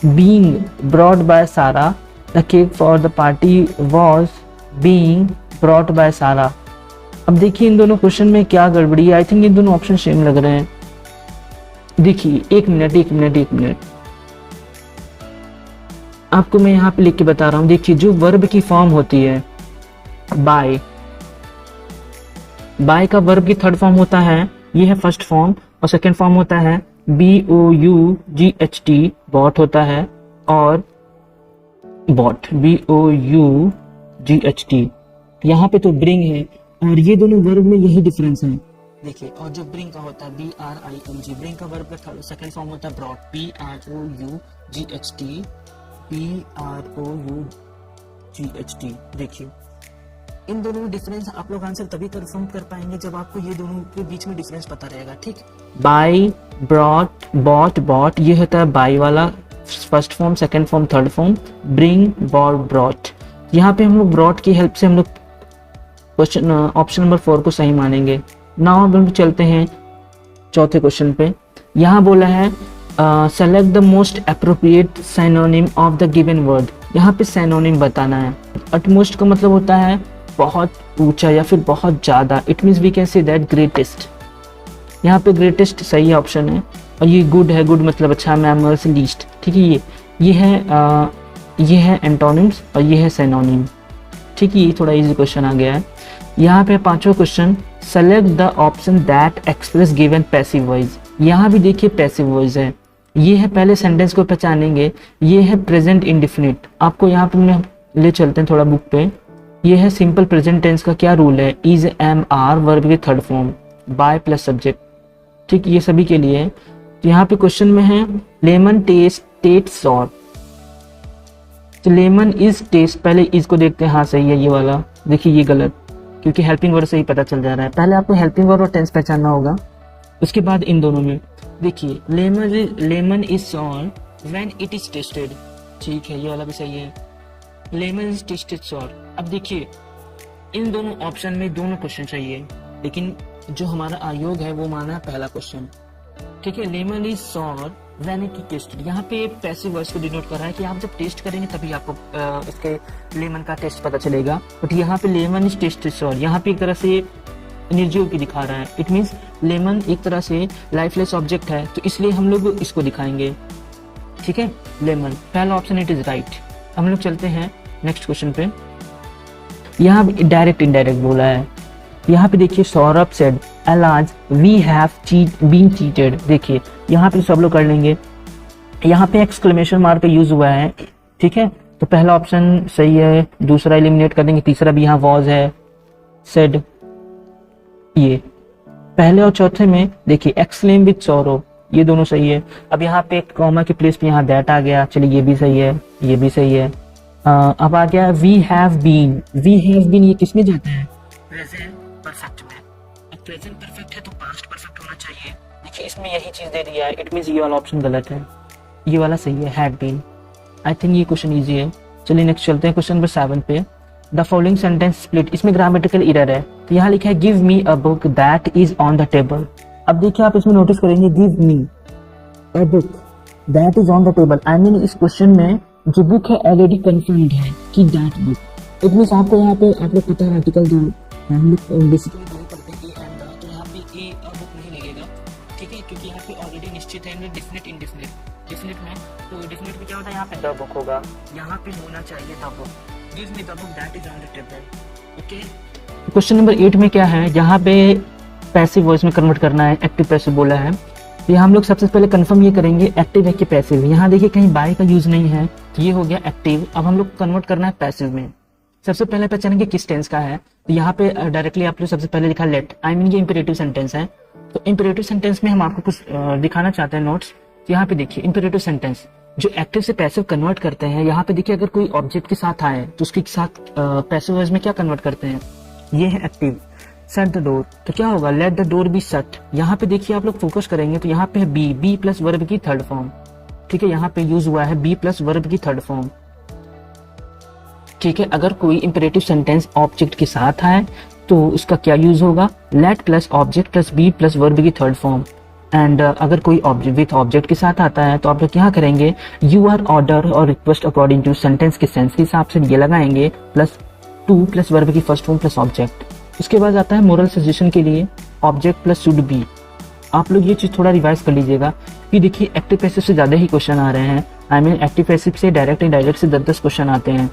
being brought by Sara, the cake for the party was being brought by Sara. अब देखिए इन दोनों क्वेश्चन में क्या गड़बड़ी है। आई थिंक ये दोनों ऑप्शन सेम लग रहे हैं। देखिए एक मिनट, आपको मैं यहाँ पे लिख के बता रहा हूँ। देखिए जो वर्ब की फॉर्म होती है बाय का वर्ब की थर्ड फॉर्म होता है, ये है फर्स्ट फॉर्म, और सेकंड फॉर्म होता है BOUGHT, बॉट होता है, और बॉट BOUGHT। यहाँ पे तो ब्रिंग है, और ये दोनों वर्ब में यही डिफरेंस है। देखिए, और जो ब्रिंग का होता है BRING, ब्रिंग का वर्ब का सेकंड फॉर्म होता है ब्रॉट, BROUGHT। देखिए इन दोनों में डिफरेंस आप लोग आंसर तभी कंफर्म कर पाएंगे जब आपको ये दोनों के बीच में डिफरेंस पता रहेगा। ठीक, बाय, ब्रॉट, बॉट, ये होता है बाय वाला first form, second form, third form, bring, brought. यहाँ पे हम लोग ब्रॉट की हेल्प से हम लोग क्वेश्चन ऑप्शन नंबर 4 को सही मानेंगे। नाउ अब हम चलते हैं चौथे क्वेश्चन पे। यहाँ बोला है select the most appropriate synonym of the given word. यहाँ पे सिनोनिम बताना है। अटमोस्ट का मतलब होता है बहुत ऊंचा या फिर बहुत ज़्यादा। It means we can say that greatest. यहाँ पे ग्रेटेस्ट सही ऑप्शन है, और ये गुड है, गुड मतलब अच्छा, मैमर्स लीस्ट। ठीक है, ये है एंटोनिम्स और ये है सिनोनिम। ठीक है, ये थोड़ा इजी क्वेश्चन आ गया है। यहाँ पे पांचवा question, select the option that express given passive voice. यहाँ भी देखिए पैसिव वॉइस है, ये है, पहले सेंटेंस को पहचानेंगे, ये है प्रेजेंट इंडिफिनिट। आपको यहाँ पे मैं ले चलते हैं थोड़ा बुक पे। ये है सिंपल प्रेजेंट टेंस का क्या रूल है, इज, एम, आर, वर्ब के third form, by plus subject. ठीक, ये सभी के लिए है। तो यहाँ पे क्वेश्चन में है लेमन टेस्ट सॉर, तो लेमन इज टेस्ट, पहले इज को देखते हैं। हाँ सही है ये वाला, देखिए ये गलत, क्योंकि हेल्पिंग वर्ब से ही पता चल जा रहा है। पहले आपको हेल्पिंग वर्ब और टेंस पहचानना होगा, उसके बाद इन दोनों में। देखिए lemon is sour when it is tasted. ठीक है, ये वाला भी सही है, लेमन इज टेस्टेड सॉर। अब देखिए इन दोनों ऑप्शन में दोनों क्वेश्चन चाहिए, लेकिन जो हमारा आयोग है वो माना है पहला क्वेश्चन। ठीक है, lemon is sour when it tasted. यहाँ पे पैसिव वॉइस को डिनोट कर रहा है कि आप जब टेस्ट करेंगे तभी आपको इसके लेमन का टेस्ट पता चलेगा। बट यहाँ पे लेमन इज टेस्टेड सॉर, यहाँ पे एक तरह से निर्जीव की दिखा रहा है। इट मीन्स लेमन एक तरह से लाइफलेस ऑब्जेक्ट है, तो इसलिए हम लोग इसको दिखाएंगे। ठीक है, लेमन पहला ऑप्शन इट इज राइट। हम लोग चलते हैं नेक्स्ट क्वेश्चन पे। यहाँ डायरेक्ट इनडायरेक्ट बोला है। यहाँ पे देखिए Saurabh said alas we have been cheated. देखिए यहाँ पे सब लोग कर लेंगे। यहाँ पे एक्सक्लेमेशन मार्क यूज हुआ है। ठीक है, तो पहला ऑप्शन सही है, दूसरा एलिमिनेट कर देंगे, तीसरा भी यहाँ वॉज है, सेड। ये पहले और चौथे में देखिए एक्सक्लेम विद सौरभ, ये दोनों सही है। अब यहाँ पे कॉमा के प्लेस पे यहाँ दैट आ गया, चलिए ये भी सही है, ये भी सही है। अब आ गया we have been. We have been ये किसमें जाता है? प्रेजेंट परफेक्ट में। अब प्रेजेंट परफेक्ट है तो पास्ट परफेक्ट होना चाहिए। देखिए इसमें यही चीज दे दिया है, इट मींस ये वाला ऑप्शन गलत है, ये वाला सही है, हैड बीन। आई थिंक ये क्वेश्चन इजी है। चलिए नेक्स्ट चलते हैं क्वेश्चन नंबर 7 पे। द फॉलोइंग सेंटेंस स्प्लिट, इसमें ग्रामेटिकल एरर है। तो यहाँ लिखा है give me a book that is on the table. अब देखिए आप इसमें नोटिस करेंगे give me a book that is on the table, I mean इस क्वेश्चन में जो बुक है ऑलरेडी कंफर्म्ड है कि दैट बुक। इट मींस आपको यहाँ पे आप लोग पता है आर्टिकल जो हम लोग बेसिकली नहीं पढ़ते ए एंड द, तो यहाँ पे ए अ बुक नहीं लगेगा। ठीक है, क्योंकि यहाँ पे ऑलरेडी निश्चित है डेफिनेट इंडेफिनेट। डेफिनेट में तो डेफिनेट में क्या होता है, यहाँ पे द बुक होगा, यहाँ पे होना चाहिए the book. Give me the book that is on the table. Okay, question number 8 में क्या है, यहाँ पे पैसिव वॉइस में कन्वर्ट करना है, एक्टिव पैसिव बोला है। तो यहाँ हम लोग सबसे पहले कंफर्म ये करेंगे एक्टिव है कि पैसिव। यहाँ देखिए कहीं बाय का यूज नहीं है, तो ये हो गया एक्टिव। अब हम लोग कन्वर्ट करना है पैसिव में। सबसे पहले पहचानेंगे किस टेंस का है। तो यहाँ पे डायरेक्टली आप लोग सबसे पहले लिखा लेट, आई मीन ये इंपेरेटिव सेंटेंस है। तो इंपेरेटिव सेंटेंस में हम आपको कुछ दिखाना चाहते हैं नोट्स। तो यहाँ पे देखिए इंपेरेटिव सेंटेंस जो एक्टिव से पैसिव कन्वर्ट करते हैं, यहाँ पे देखिए अगर कोई ऑब्जेक्ट के साथ आए तो उसके साथ पैसिव वॉइस में क्या कन्वर्ट करते हैं, ये है एक्टिव। शट द डोर, तो क्या होगा let the door be shut. यहाँ पे देखिए आप लोग फोकस करेंगे तो यहाँ पे है बी प्लस वर्ब की थर्ड फॉर्म। ठीक है, यहाँ पे यूज हुआ है बी प्लस वर्ब की थर्ड फॉर्म। ठीक है, अगर कोई इंपेरेटिव सेंटेंस ऑब्जेक्ट के साथ आए तो उसका क्या यूज होगा, let plus object plus be plus verb की थर्ड फॉर्म। एंड अगर कोई ऑब्जेक्ट विथ ऑब्जेक्ट के साथ आता है तो आप लोग क्या करेंगे, यू आर ऑर्डर और रिक्वेस्ट अकॉर्डिंग टू सेंटेंस के सेंस के हिसाब से ये लगाएंगे, प्लस टू प्लस वर्ब की फर्स्ट फॉर्म प्लस ऑब्जेक्ट। उसके बाद आता है मोरल सजेशन के लिए ऑब्जेक्ट प्लस शुड बी। आप लोग ये चीज थोड़ा रिवाइज कर लीजिएगा कि देखिए एक्टिव पैसिव से ज्यादा ही क्वेश्चन आ रहे हैं। आई मीन एक्टिव पैसिव से डायरेक्ट इनडायरेक्ट से 10-10 क्वेश्चन आते हैं।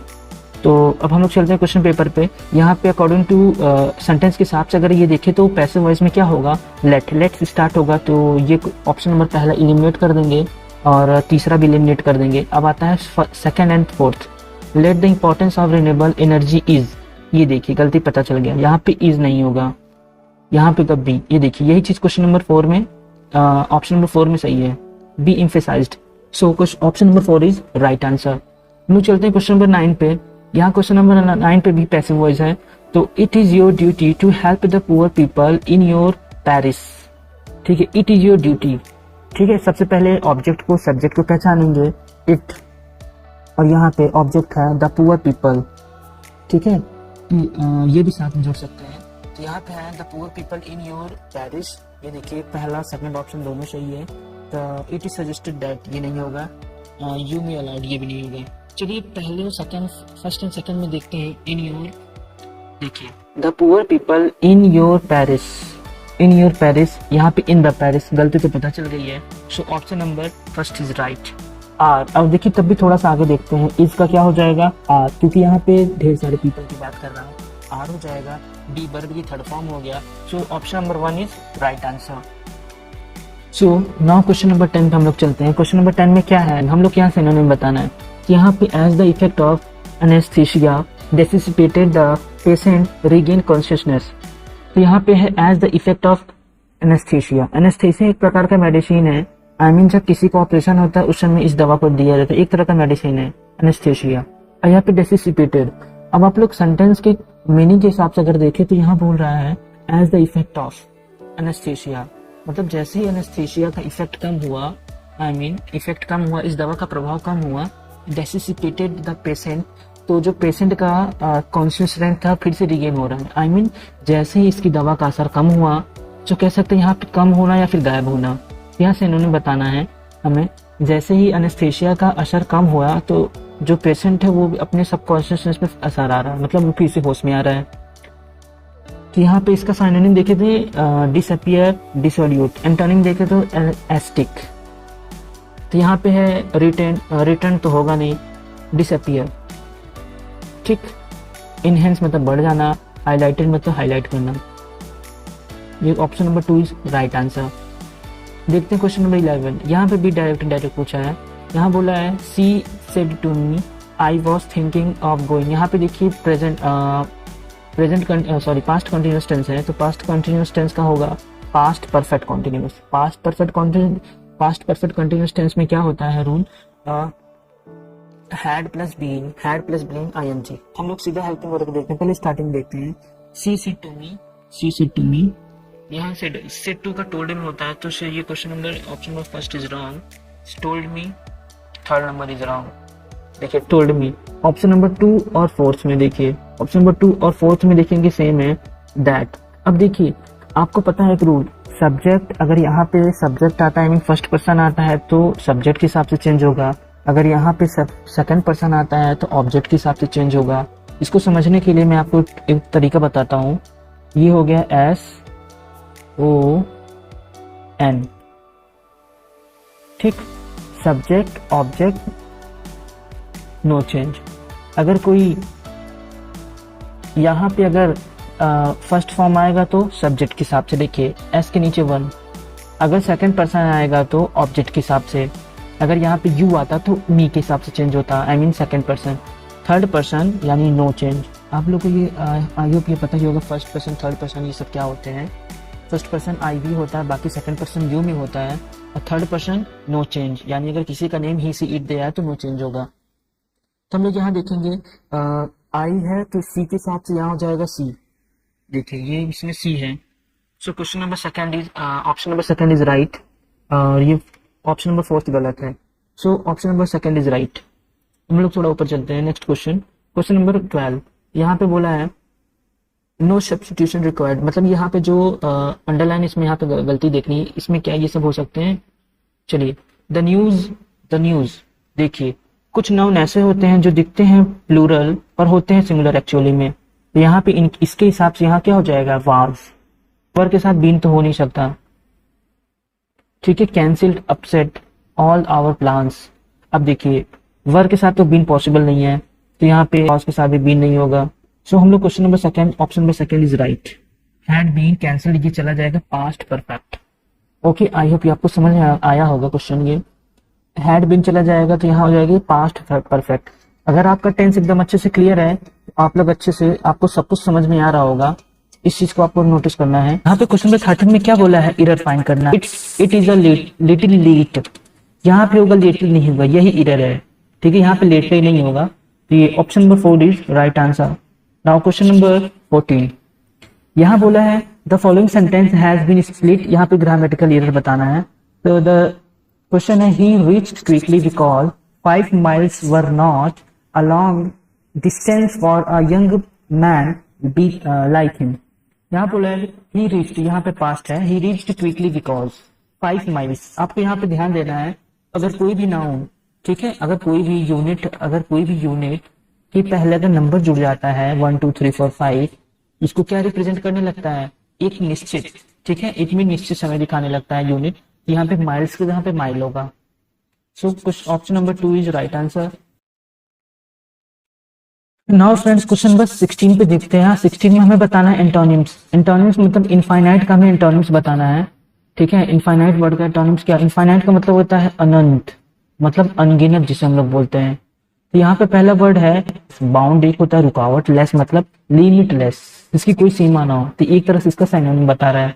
तो अब हम लोग चलते हैं क्वेश्चन पेपर पे। यहाँ पे अकॉर्डिंग टू सेंटेंस के हिसाब से अगर ये देखें तो पैसिव वॉइस में क्या होगा, लेट से स्टार्ट होगा, तो ये ऑप्शन नंबर पहला इलिमिनेट कर देंगे और तीसरा भी इलिमिनेट कर देंगे। अब आता है second and fourth, let the importance of renewable energy is. ये देखिए गलती पता चल गया, यहाँ पे इज नहीं होगा, यहाँ पे कब बी। ये देखिए यही चीज क्वेश्चन नंबर 4 में ऑप्शन नंबर 4 में सही है, be emphasized. So option number 4 is right answer. हम चलते हैं क्वेश्चन नंबर 9 पे। यहाँ क्वेश्चन नंबर 9 पे भी पैसिव वॉइस है। तो it is your duty to help the poor people in your parish. ठीक है, इट इज योर ड्यूटी। ठीक है, सबसे पहले ऑब्जेक्ट को सब्जेक्ट को पहचानेंगे इट, और यहाँ पे ऑब्जेक्ट है द पुअर पीपल। ठीक है, ये भी साथ में जोड़ सकते हैं। तो यहाँ पे है the poor people in your Paris. ये देखिए पहला सेकंड ऑप्शन दोनों सही है। तो इट इज सजेस्टेड दैट ये नहीं होगा, यू मे अलाउड ये भी नहीं होगा। चलिए पहले और सेकंड, फर्स्ट एंड सेकंड में देखते हैं। इन योर, देखिए the poor people in your Paris, in your Paris, यहाँ पे इन द पैरिस गलती तो पता चल गई है। So option number first is right, are. अब देखिए तब भी थोड़ा सा आगे देखते हैं, इज का क्या हो जाएगा आर, क्योंकि यहाँ पे ढेर सारे पीपल की बात कर रहा हूँ, आर हो जाएगा। डी वर्ब की थर्ड फॉर्म हो गया। सो option number 1 is right answer. So now question number 10 पे हम लोग चलते हैं। क्वेश्चन नंबर 10 में क्या है, हम लोग यहाँ सिनोनिम बताना है कि यहाँ पे as the effect of anaesthesia dissipated the patient regain consciousness. तो यहाँ पे है as the effect of anaesthesia. Anaesthesia एक प्रकार का मेडिसिन है। आई मीन जब किसी को ऑपरेशन होता है उस समय इस दवा को दिया जाता है, एक तरह का मेडिसिन है एनेस्थीसिया। और यहाँ पे डेसिसिपेटेड। अब आप लोग सेंटेंस के मीनिंग के हिसाब से अगर देखें तो यहाँ बोल रहा है as the effect of anaesthesia, मतलब जैसे ही एनेस्थीसिया का इफेक्ट कम हुआ, आई मीन इफेक्ट कम हुआ, इस दवा का प्रभाव कम हुआ, डेसिसिपेटेड द पेशेंट, तो जो पेशेंट का कॉन्शियस था फिर से रिगेन हो रहा है। आई मीन जैसे ही इसकी दवा का असर कम हुआ जो कह सकते हैं यहाँ पे कम होना या फिर गायब होना। यहाँ से इन्होंने बताना है हमें, जैसे ही एनेस्थीसिया का असर कम हुआ तो जो पेशेंट है वो अपने सबकॉन्शियसनेस पे असर आ रहा है, मतलब वो फिर से होश में आ रहा है। तो यहाँ पे इसका साइनोनिम देखे थे डिसअपियर, डिसोल्यूट। एंटोनिम देखे तो एस्टिक। तो यहाँ पे है रिटर्न तो होगा नहीं, डिसअपियर। ठीक, इनहेंस मतलब बढ़ जाना, हाईलाइटेड मतलब हाईलाइट करना। ये option number 2 is right answer. देखते हैं क्वेश्चन नंबर 11। यहाँ पे भी डायरेक्ट पूछा है। यहाँ बोला है she said to me I was thinking of going. यहाँ पे देखिए पास्ट कंटिन्यूअस टेंस है, तो पास्ट कंटिन्यूअस टेंस का होगा past perfect continuous. Past perfect continuous tense में क्या होता है rule, had plus being ING. हम लोग सीधा हेल्पिंग वर्ब देखते हैं, पहले स्टार्टिंग देखते हैं। सी सेड टू मी, यहाँ सेड टू का टोल्ड मी होता है, तो ये question number option number first is wrong. Told me third number is wrong. देखिए टोल्ड मी ऑप्शन नंबर 2 और 4th में, देखिए ऑप्शन नंबर 2 और 4th में देखेंगे सेम है दैट। अब देखिए आपको पता है एक रूल, सब्जेक्ट अगर यहाँ पे सब्जेक्ट आता है, फर्स्ट पर्सन आता है तो सब्जेक्ट के हिसाब से चेंज होगा। अगर यहाँ पे सेकंड पर्सन आता है तो ऑब्जेक्ट के हिसाब से चेंज होगा। इसको समझने के लिए मैं आपको एक तरीका बताता हूँ। ये हो गया SON, ठीक, सब्जेक्ट ऑब्जेक्ट नो चेंज। अगर कोई यहाँ पे अगर फर्स्ट फॉर्म आएगा तो सब्जेक्ट के हिसाब से, देखिए एस के नीचे 1। अगर सेकंड पर्सन आएगा तो ऑब्जेक्ट के हिसाब से। अगर यहाँ पे यू आता तो मी के हिसाब से चेंज होता, I mean second person. Third person यानी नो चेंज। आप लोग को ये आई होप ये पता ही होगा, फर्स्ट पर्सन थर्ड पर्सन ये सब क्या होते हैं। फर्स्ट पर्सन आई वी होता है, बाकी सेकंड पर्सन यू में होता है, और थर्ड पर्सन नो चेंज, यानी अगर किसी का नेम ही सी इट दिया है तो नो चेंज होगा। तो हम लोग यहाँ देखेंगे आई है तो सी के हिसाब से यहाँ हो जाएगा सी। देखिए ये इसमें सी है, so question number second is option number second is right, और ये ऑप्शन नंबर 4 गलत है। So option number second is right. हम लोग थोड़ा ऊपर चलते हैं, नेक्स्ट क्वेश्चन नंबर 12। यहाँ पे बोला है नो सब्स्टिट्यूशन रिक्वायर्ड, मतलब यहाँ पे जो अंडरलाइन इसमें यहाँ पे गलती देखनी है, इसमें क्या ये सब हो सकते हैं। चलिए द न्यूज देखिए कुछ नाउन ऐसे होते हैं जो दिखते हैं प्लूरल पर होते हैं सिंगुलर एक्चुअली में। तो यहाँ पे इसके हिसाब से यहाँ क्या हो जाएगा, वाज। वर के साथ बीन तो हो नहीं सकता, ठीक है। Cancelled upset all our plans. अब देखिए वर के साथ तो बीन पॉसिबल नहीं है, तो यहाँ पे वाज के साथ भी बीन नहीं होगा। सो हम लोग question number second, option number second is right. Had been cancelled, ये चला जाएगा past perfect. Okay, I hope ये आपको समझ में आया होगा क्वेश्चन। ये हैड बीन चला जाएगा तो यहाँ हो जाएगी पास्ट परफेक्ट। अगर आपका टेंस एकदम अच्छे से क्लियर है, आप लोग अच्छे से, आपको सब कुछ समझ में आ रहा होगा, इस चीज को आपको नोटिस करना है। यहाँ पे क्वेश्चन नंबर 13 में क्या बोला है, एरर फाइंड करना। It is a little late, यहाँ पे होगा लिटिल नहीं होगा, यही एरर है, ठीक है। यहाँ पे लेट ही नहीं होगा, तो ये option number 4 is right answer. Now question number 14। यहाँ बोला है the following sentence has been split, यहाँ पे ग्रामेटिकल एरर बताना है। तो द क्वेश्चन है ही reached quickly because 5 miles were not a long distance for a young man be like him. यहाँ बोला है ही रीच्ड, यहाँ पे पास्ट है, ही रीच्ड क्विकली बिकॉज 5 miles। आपको यहाँ पे ध्यान देना है, अगर कोई भी नाउन, ठीक है, अगर कोई भी यूनिट कि पहले अगर नंबर जुड़ जाता है 1 2 3 4 5, इसको क्या रिप्रेजेंट करने लगता है, एक निश्चित, ठीक है, एक में निश्चित समय दिखाने लगता है यूनिट। यहाँ पे माइल्स के जहाँ पे माइल होगा। सो कुछ option number 2 is right answer. Now friends question number 16 पे देखते हैं। 16 में हमें बताना है एंटोनिम्स। एंटोनिम्स मतलब इनफाइनाइट का हमें एंटोनिम्स बताना है, ठीक है। इनफाइनाइट वर्ड का एंटोनिम्स क्या, इनफाइनाइट का मतलब होता है अनंत, मतलब अनगिनत जिसे हम लोग बोलते हैं। तो यहाँ पे पहला वर्ड है बाउंड, एक होता है रुकावट, लेस मतलब लिमिटलेस, जिसकी कोई सीमा ना हो। तो एक तरह से इसका साइनोनिम बता रहा है,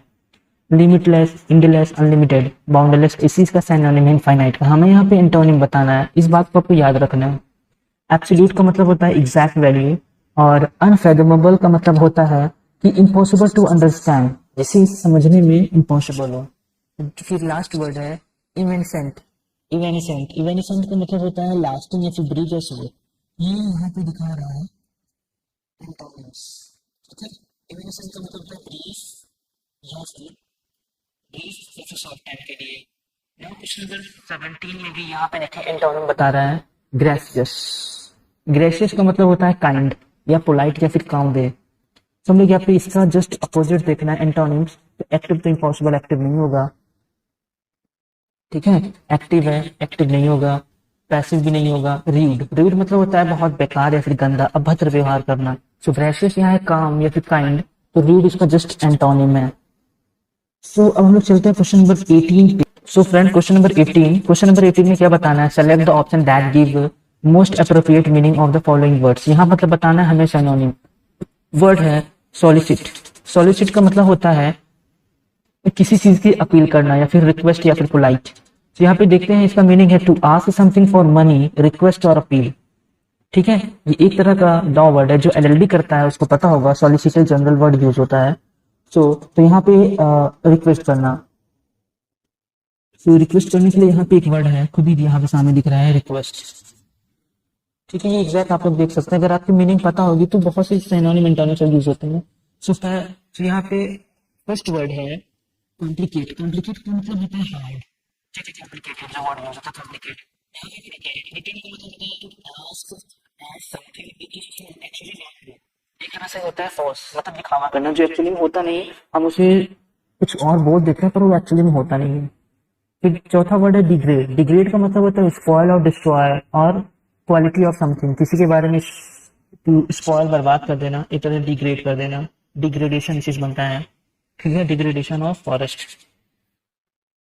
लिमिटलेस, एंडलेस, अनलिमिटेड, बाउंडलेस, इसी का साइनोनिम है इनफाइनाइट का। हमें यहाँ पे एंटोनिम बताना है, इस बात को आपको याद रखना है। एब्सोल्यूट का मतलब होता है एग्जैक्ट वैल्यू, और अनफेथोमेबल का मतलब होता है कि इम्पॉसिबल टू अंडरस्टैंड, जिसे समझने में इम्पॉसिबल हो। फिर लास्ट वर्ड है इवेनिसेंट। इवेनिसेंट का मतलब होता है लास्टिंग या फिर ब्रीफ स्लो। ये यहाँ पे दिखा रहा है एंटोनिम्स, ठीक है। इवेनिसेंट का मतलब होता है ब्रीफ या फिर ब्रीफ शॉर्ट टाइम के लिए। नाउ क्वेश्चन नंबर 17 में भी यहाँ पे देखिए एंटोनिम बता रहा है ग्रेसियस। ग्रेसियस का मतलब होता है काइंड या पोलाइट या फिर काउंडे। तो हम लोग यहाँ पे इसका जस्ट अपोजिट देखना है एंटोनिम्स। तो एक्टिव तो इम्पॉसिबल, एक्टिव नहीं होगा, ठीक है। एक्टिव है, एक्टिव नहीं होगा। पैसिव भी नहीं होगा। रीड, रीड मतलब होता है बहुत बेकार या फिर गंदा, अभद्र व्यवहार करना। सो ग्रेसियस यहाँ है काम या फिर काइंड, तो रीड इसका जस्ट एंटोनिम है। सो अब हम लोग चलते हैं क्वेश्चन नंबर 18 पे। So friend question number 18, question number 18 में क्या बताना है, select the option that give most appropriate meaning of the following words. यहाँ मतलब बताना है हमें सिनोनिम। वर्ड है सॉलिसिट। सॉलिसिट का मतलब होता है किसी चीज की अपील करना या फिर रिक्वेस्ट या फिर पोलाइट। तो यहाँ पे देखते हैं इसका मीनिंग है to ask something for money, request और अपील, ठीक है। ये एक तरह का लॉ वर्ड है, जो एलएलबी करता है उसको पता होगा, सॉलिसिटर जनरल वर्ड यूज होता है। तो यहाँ पे रिक्वेस्ट करना। तो रिक्वेस्ट करने के लिए यहाँ पे एक वर्ड है, खुद ही यहाँ पे सामने दिख रहा है, रिक्वेस्ट, ठीक है। ये एग्जैक्ट आप लोग देख सकते हैं, अगर आपकी मीनिंग पता होगी तो बहुत से सिनोनिम एंटोनिम यूज होते हैं। तो यहाँ पे फर्स्ट वर्ड है कॉम्प्लिकेट। कॉम्प्लिकेट का मतलब होता है हार्ड, ठीक है। कॉम्प्लिकेटेड जो वर्ड यूज होता है कॉम्प्लिकेट। यहाँ पे रिटेन का मतलब होता है कि ask as something which is actually not true. एक तरह से होता है फॉल्स, मतलब दिखावा करना जो एक्चुअली में होता नहीं, हम उसे कुछ और बोल देते हैं पर वो एक्चुअली में होता नहीं है। फिर चौथा वर्ड है डिग्रेड। डिग्रेड का मतलब होता है स्पॉइल और डिस्ट्रॉय और क्वालिटी ऑफ समथिंग, किसी के बारे में स्पॉइल बर्बाद कर देना, एक तरह डिग्रेड कर देना, डिग्रेडेशन चीज बनता है, ठीक है। Degradation of forest.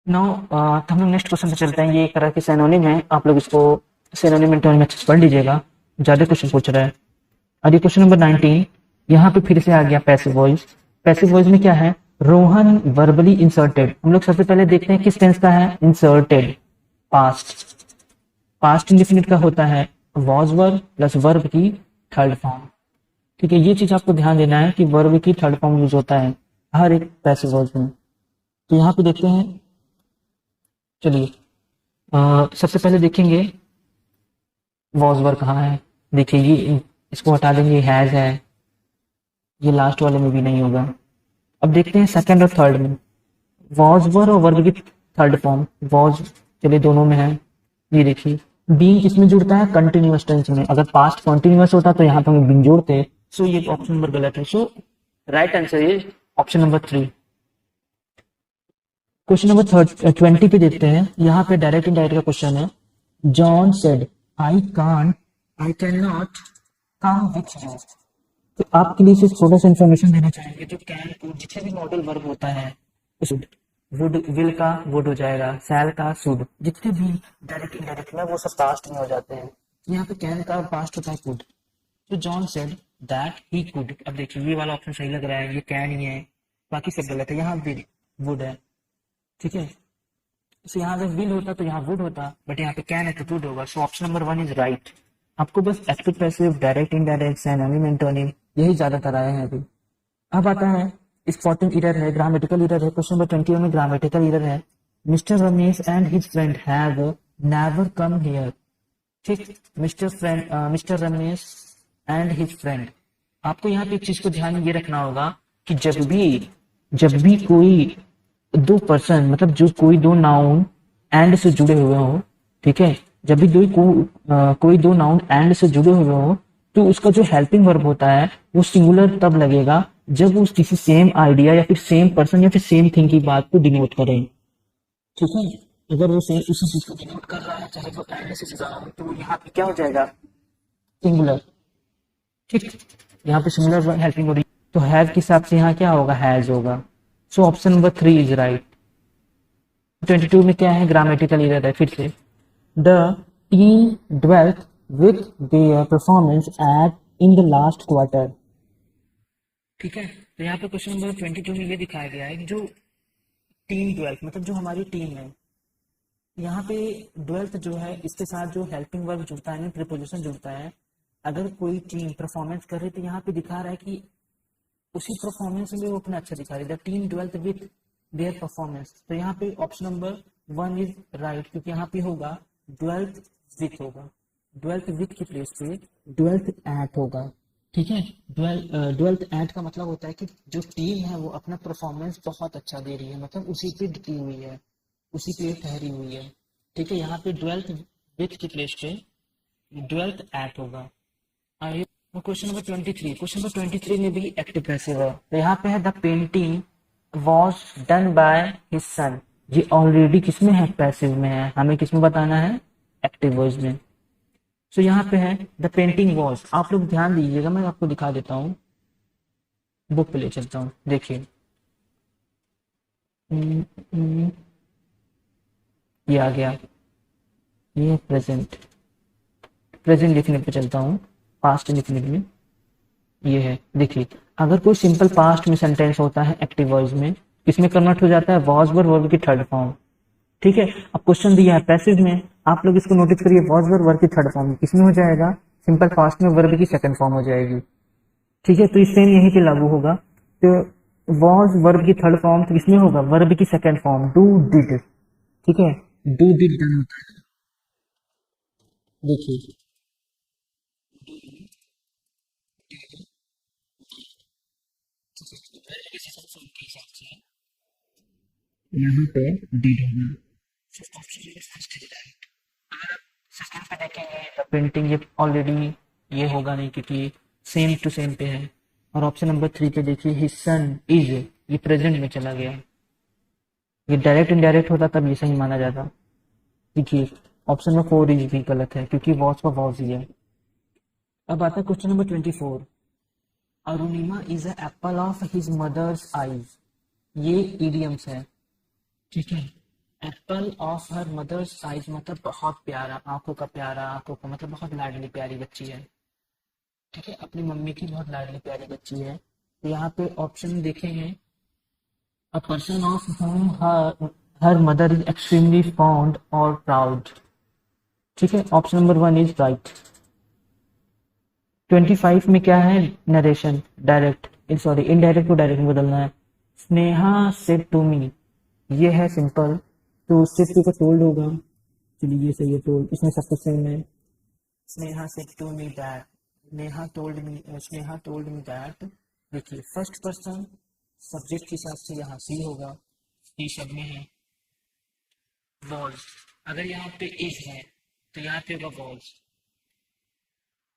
नाउ तो हम लोग नेक्स्ट क्वेश्चन पे चलते हैं। ये एक तरह के सिनोनिम है, आप लोग इसको सिनोनिम एंटोनिम अच्छे से पढ़ लीजिएगा, ज्यादा क्वेश्चन पूछ रहा है। और ये क्वेश्चन नंबर 19, यहाँ पे फिर से आ गया पैसिव वॉइस। पैसिव वॉइस में क्या है, रोहन वर्बली इंसर्टेड। हम लोग सबसे पहले देखते हैं किस टेंस का है, इंसर्टेड, पास्ट। पास्ट इंडेफिनिट का होता है वॉज वर्ब प्लस वर्ब की थर्ड फॉर्म, ठीक है। ये चीज आपको ध्यान देना है कि वर्ब की थर्ड फॉर्म यूज होता है हर एक पैसिव वॉइस में। तो यहाँ पे देखते हैं, चलिए सबसे पहले देखेंगे वॉज वर्ब कहाँ है। देखिए ये इसको हटा देंगे, हैज है, ये लास्ट वाले में भी नहीं होगा। अब देखते हैं सेकंड और थर्ड में, वॉज वर्ब और वर्ब की थर्ड फॉर्म। वॉज चलिए दोनों में है, ये देखिए बीइंग किसमें जुड़ता है, कंटिन्यूअस टेंस में। अगर पास्ट कंटिन्यूअस होता तो यहाँ पे हम बीइंग जोड़ते। सो ये ऑप्शन नंबर गलत है। So right answer is option number 3। Question number 20 पे देखते हैं, यहाँ पे डायरेक्ट इनडायरेक्ट का क्वेश्चन है। John said I can not come with you. तो आपके लिए सिर्फ थोड़ा सा इन्फॉर्मेशन देना चाहेंगे, तो कैन को जितने भी मॉडल वर्ब होता है, वुड विल का वुड हो जाएगा, सैल का शुड, जितने भी डायरेक्ट इनडायरेक्ट में वो सब पास्ट में हो जाते हैं। यहाँ पे कैन का पास्ट होता है कुड। तो John said that he could. अब देखिए ये वाला ऑप्शन सही लग रहा है, ये कैन ही है, बाकी सब गलत है। यहाँ विल वुड है, ठीक है। तो यहाँ अगर विल होता तो यहाँ वुड होता, बट यहाँ पे कैन है तो वुड होगा। So option number 1 is right. आपको बस active passive direct indirect synonym antonym यही ज्यादातर आए हैं अभी। अब आता है स्पॉटिंग एरर है, ग्रामेटिकल एरर है। क्वेश्चन नंबर 21 में ग्रामेटिकल एरर है। Mister Ramesh and his friend have never come here, ठीक। Mister Ramesh and his friend. आपको यहाँ पे एक चीज को ध्यान ये रखना होगा कि जब भी कोई दो पर्सन, मतलब जो कोई दो नाउन एंड से जुड़े हुए हो, ठीक है, जब भी कोई दो नाउन एंड से जुड़े हुए हो तो उसका जो हेल्पिंग वर्ब होता है वो सिंगुलर तब लगेगा जब वो किसी सेम आइडिया या फिर सेम पर्सन या फिर सेम थिंग की बात को डिनोट करें, ठीक है। अगर वो सेम उसी चीज को डिनोट कर रहा है चाहे वो एंड से जुड़ा हो, तो यहाँ पे क्या हो जाएगा, सिंगुलर, ठीक। यहाँ पे सिंगुलर हेल्पिंग वर्ब, तो हैव के हिसाब से यहाँ क्या होगा, हैज होगा। So option number 3 is right. 22 में क्या है, ग्रामेटिकल एरर है फिर से। The team dwelt with their performance at in the last quarter, ठीक है। तो यहाँ पे क्वेश्चन नंबर 22 में ये दिखाया गया है जो टीम ड्वेल्थ मतलब जो हमारी टीम है, यहाँ पे ड्वेल्थ जो है इसके साथ जो हेल्पिंग वर्ब जुड़ता है, प्रीपोजिशन जुड़ता है। अगर कोई टीम परफॉर्मेंस कर रही तो यहाँ पे दिखा रहा है कि उसी परफॉर्मेंस में वो अपना अच्छा दिखा रही है, the team dwelt with their performance. तो यहाँ पे ऑप्शन नंबर 1 इज राइट, क्योंकि यहाँ पे होगा ड्वेल्थ विथ होगा, ड्वेल्थ विथ की प्लेस पे ड्वेल्थ एट होगा, ठीक है। ट्वेल्थ एट का मतलब होता है कि जो टीम है वो अपना परफॉर्मेंस बहुत अच्छा दे रही है, मतलब उसी पे टिकी हुई है, उसी पे ठहरी हुई है। ठीक है, यहाँ पे ट्वेल्थ विथ की प्लेस पे ट्वेल्थ एट होगा। आइए क्वेश्चन नंबर 23। क्वेश्चन नंबर 23 में भी एक्टिव पैसिव है, तो यहाँ पे है the painting was done by his son. ये ऑलरेडी किसमें है, पैसिव में है, हमें किसमें बताना है, एक्टिव वॉइस में। सो यहाँ पे है द पेंटिंग वॉज, आप लोग ध्यान दीजिएगा, मैं आपको दिखा देता हूँ, बुक पे ले चलता हूँ, देखिए। हम्म, हम्म, ये आ गया, ये प्रेजेंट, प्रेजेंट लिखने पे चलता हूँ, पास्ट लिखने में ये है। देखिए, अगर कोई सिंपल पास्ट में सेंटेंस होता है एक्टिव वॉइस में, किसमें कन्वर्ट हो जाता है, वॉज वर वर्ब की थर्ड फॉर्म। ठीक है, अब क्वेश्चन दिया है पैसिव में, आप लोग इसको नोटिस करिए, वॉज वर वर्ब की थर्ड फॉर्म किसमें हो जाएगा, सिंपल पास्ट में वर्ब की सेकंड फॉर्म हो जाएगी। ठीक है, तो इस सेम यहीं पे लागू होगा। तो वॉज वर्ब की थर्ड फॉर्म तो किसमें होगा, वर्ब की सेकंड फॉर्म, डू डिड। ठीक है, डू डिड डन होता है। देखिए, यहाँ पे डिड होगा, ऑप्शन में फर्स्ट है डायरेक्ट। अगर आप सेकंड पे देखेंगे तो प्रिंटिंग ये ऑलरेडी ये होगा नहीं, क्योंकि सेम टू सेम पे है। और ऑप्शन नंबर 3 पे देखिए, हिज सन इज, ये प्रेजेंट में चला गया, ये डायरेक्ट इनडायरेक्ट होता तब ये सही माना जाता। देखिए, ऑप्शन नंबर 4 इज भी गलत है, क्योंकि वॉच का वॉच ही है। अब आता है question number 24। Arunima is a apple of his mother's eyes, ये इडियम्स है। ठीक है, apple of her mother's eyes मतलब बहुत प्यारा, आंखों का प्यारा, आंखों का मतलब बहुत लाडली प्यारी बच्ची है। ठीक है, अपनी मम्मी की बहुत लाडली प्यारी बच्ची है। तो यहाँ पे ऑप्शन देखेंगे, a person of home her mother is extremely fond और प्राउड। ठीक है, ऑप्शन नंबर 1 इज राइट। 25 में क्या है, नरेशन डायरेक्ट, सॉरी इनडायरेक्ट को डायरेक्ट में बदलना है। स्नेहा सेड टू मी, ये है सिंपल, तो सेड टू का टोल्ड होगा। चलिए ये सही है, टोल्ड, इसमें सब कुछ सेम है। Sneha said to me that, Sneha told me that. देखिए, फर्स्ट पर्सन सब्जेक्ट के हिसाब से यहाँ सी होगा, सी शब्द में है। वॉज, अगर यहाँ पे इज है तो यहाँ पे होगा वॉज,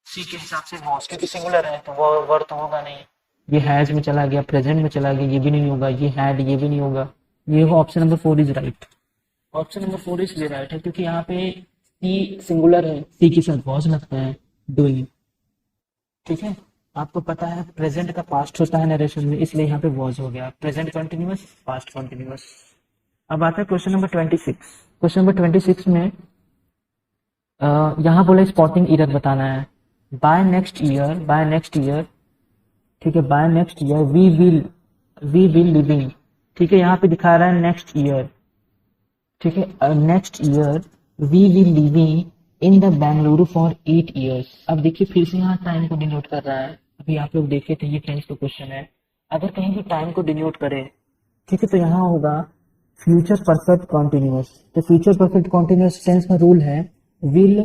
सी के हिसाब से वॉज, क्योंकि सिंगुलर है तो वो वर्ड तो होगा नहीं। ये हैज में चला गया, प्रेजेंट में चला गया, ये भी नहीं होगा, ये हैड ये भी नहीं होगा। ये होगा option number 4 is right. Option number 4 इसलिए राइट है क्योंकि यहाँ पे सी सिंगुलर है, सी के साथ वॉज लगता है, डूइंग। ठीक है, आपको पता है प्रेजेंट का पास्ट होता है नरेशन में, इसलिए यहाँ पे वॉज हो गया, प्रेजेंट कंटिन्यूअस, पास्ट कंटिन्यूअस। अब आता है क्वेश्चन नंबर 26। क्वेश्चन नंबर 26 में यहाँ बोला स्पॉटिंग एरर बताना है। By next year, by next year, ठीक है, by next year we will living. ठीक है, यहाँ पे दिखा रहा है नेक्स्ट ईयर। ठीक है, next year we will living in the Bengaluru for 8 years. अब देखिए फिर से यहाँ टाइम को डिनोट कर रहा है, अभी आप लोग देखे थे, ये टेंस का क्वेश्चन है। अगर कहीं भी टाइम को डिनोट करे, ठीक है, तो यहाँ होगा फ्यूचर परफेक्ट कॉन्टिन्यूअस। तो फ्यूचर परफेक्ट कॉन्टिन्यूअस टेंस का रूल है विल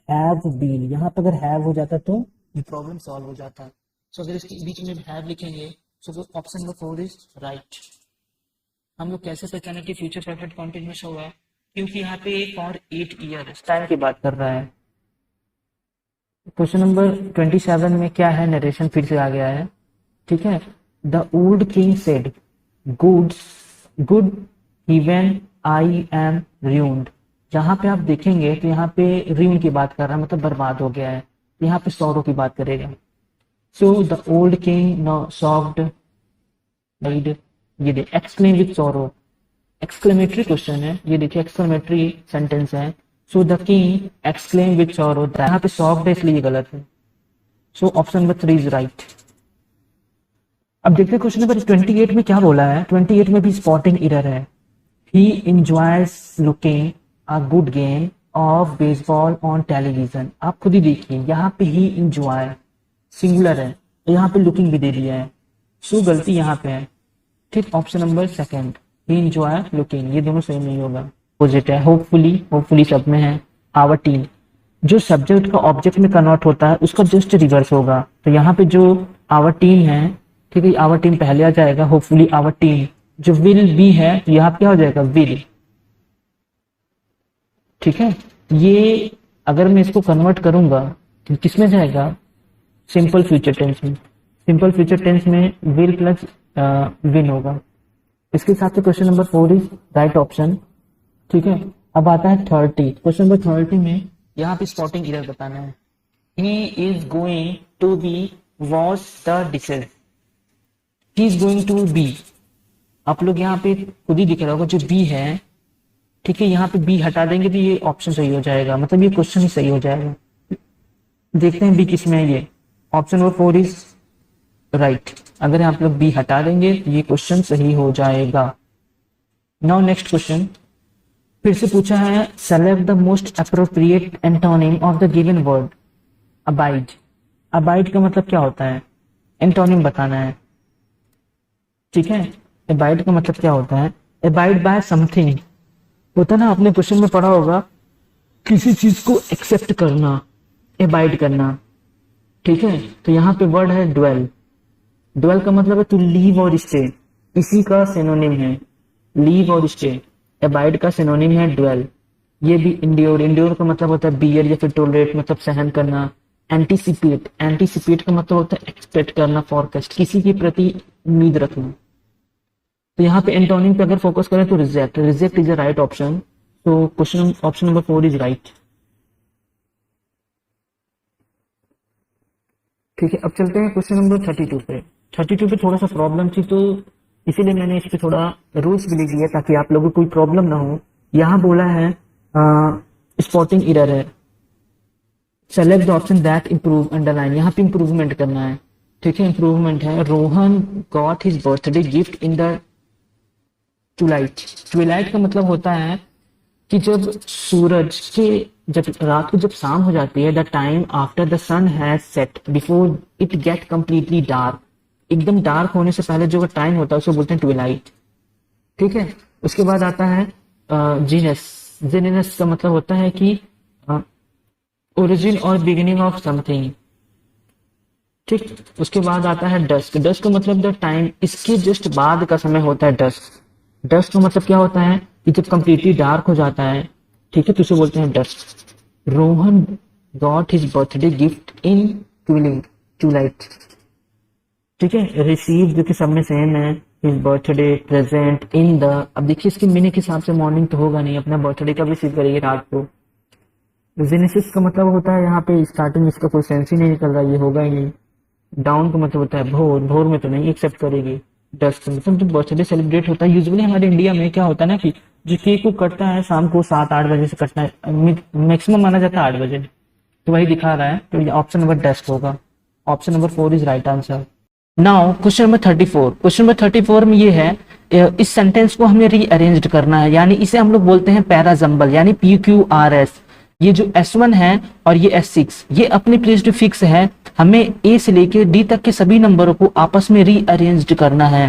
हैव बीन, यहाँ पर अगर हैव हो जाता तो ये प्रॉब्लम सॉल्व हो जाता। सो अगर इसके बीच में हैव लिखेंगे तो ऑप्शन नंबर 4 इज राइट। हम लोग कैसे पहचाने कि फ्यूचर परफेक्ट कॉन्टिन्यूअस होगा, क्योंकि यहाँ पे फॉर 8 ईयर्स टाइम की बात कर रहा है। क्वेश्चन नंबर 27 में क्या है, नरेशन फिर से आ गया है। ठीक है, the old king said good even I am ruined। जहां पे आप देखेंगे तो यहाँ पे र्यून की बात कर रहा है, मतलब बर्बाद हो गया है, यहाँ पे सौरों की बात करेगा। So the old king no soft ये देखिए exclaim with sorrow, exclamatory question है, ये देखिए एक्सक्लेमेटरी सेंटेंस है। So the king exclaim with sorrow, यहाँ पे सॉफ्ट है इसलिए गलत है। So option number 3 is right. अब देखते हैं क्वेश्चन नंबर 28 में क्या बोला है। 28 में भी स्पॉटिंग एरर है। He enjoys looking a good game of baseball on television. आप खुद ही देखिए, यहाँ पे ही इंजॉय सिंगुलर है, यहाँ पे लुकिंग भी दे दिया है, सो गलती यहाँ पे है। ठीक, ऑप्शन नंबर 2 ही इंजॉय लुकिंग, ये दोनों सही नहीं होगा, अपोजिट है। होपफुली सब में है आवर टीम। जो सब्जेक्ट का ऑब्जेक्ट में कन्वर्ट होता है उसका जस्ट रिवर्स होगा। तो यहाँ पे जो आवर टीम है, ठीक है, आवर टीम पहले आ जाएगा, होपफुली आवर टीम। जो विल बी है तो यहाँ पे क्या हो जाएगा, विल। ठीक है, ये अगर मैं इसको कन्वर्ट करूंगा तो किस में जाएगा, सिंपल फ्यूचर टेंस में। सिंपल फ्यूचर टेंस में विल प्लस विन होगा। इसके साथ से question number 4 is right option. ठीक है, अब आता है 30। क्वेश्चन नंबर 30 में यहाँ पे स्पॉटिंग एरर बताना है। He is going to be wash the dishes. He is going to be, आप लोग यहाँ पे खुद ही दिख रहा होगा जो बी है, ठीक है, यहाँ पे बी हटा देंगे तो ये ऑप्शन सही हो जाएगा, मतलब ये क्वेश्चन ही सही हो जाएगा। देखते हैं बी किस में है। ये ऑप्शन नंबर 4 इज राइट। अगर आप लोग बी हटा देंगे तो ये क्वेश्चन सही हो जाएगा। नाउ नेक्स्ट क्वेश्चन फिर से पूछा है, select the most appropriate antonym of the given word abide. Abide का मतलब क्या होता है, एंटोनिम बताना है। ठीक है, अबाइड का मतलब क्या होता है, अबाइड बाय समथिंग होता है ना, आपने क्वेश्चन में पढ़ा होगा, किसी चीज को एक्सेप्ट करना, अबाइड करना। ठीक है, तो यहाँ पे वर्ड है ड्वेल। ड्वेल का मतलब है टू लीव और स्टे, इसी का सिनोनिम है लीव और स्टे। अबाइड का सिनोनिम है ड्वेल। ये भी इंड्योर, इंड्योर का मतलब होता है बियर या फिर टोलरेट, मतलब सहन करना। एंटीसिपेट, एंटीसिपेट का मतलब होता है एक्सपेक्ट करना, फॉरकास्ट, किसी के प्रति उम्मीद रखना। तो यहाँ पे एंटोनिम पे अगर फोकस करें तो reject, reject is a right option. तो question option number 4 is right. ठीक है, अब चलते हैं क्वेश्चन नंबर 32 पे। 32 पे थोड़ा सा प्रॉब्लम थी तो इसीलिए मैंने इस पे थोड़ा रूल्स भी लिख दिया ताकि आप लोगों को कोई प्रॉब्लम ना हो। यहाँ बोला है स्पॉटिंग एरर है, select the option that improve underline. यहाँ पे इंप्रूवमेंट करना है। ठीक है, इंप्रूवमेंट है, Rohan got his birthday gift in the Twilight. Twilight का मतलब होता है कि जब सूरज के, जब रात को जब शाम हो जाती है, the time after the sun has set before it get completely dark. एकदम डार्क होने से पहले जो टाइम होता है उसको बोलते हैं ट्विलाइट। ठीक है, उसके बाद आता है जीनस। जीनस का मतलब होता है कि ओरिजिन और बिगिनिंग ऑफ समथिंग। ठीक, उसके बाद आता है डस्क। डस्क का मतलब द टाइम, इसके जस्ट बाद का समय होता है डस्क। डस्क का मतलब क्या होता है कि जब कंप्लीटली डार्क हो जाता है। ठीक है, तो उसे बोलते हैं dusk. Rohan got his birthday gift in twilight. ठीक है, रिसीव जो कि सब में सेम है, his birthday present in the. अब देखिए इसके मीनिंग के हिसाब से मॉर्निंग तो होगा नहीं, अपना बर्थडे कब रिसीव करेगी, रात को। जेनेसिस का मतलब होता है यहाँ पे स्टार्टिंग, इसका कोई सेंस ही नहीं निकल रहा, ये होगा ही नहीं। डाउन का मतलब होता है भोर, भोर में तो नहीं एक्सेप्ट करेगी। डस्ट मतलब जब बर्थडे सेलिब्रेट होता है, यूजुअली हमारे इंडिया में क्या होता है ना कि जो केक को कटता है शाम को 7-8 बजे से कटना है, मैक्सिमम माना जाता है 8 बजे, तो वही दिखा रहा है। तो ये ऑप्शन नंबर डस्ट होगा। Option number 4 is right answer. Now question number 34। Question number 34 में ये है, इस सेंटेंस को हमें रीअरेंज करना है, यानी इसे हम लोग बोलते हैं पैराजम्बल, यानी PQRS। ये जो S1 है और ये S6 ये अपने प्लेस पे फिक्स है, हमें A से लेके D तक के सभी नंबरों को आपस में रीअरेंज करना है।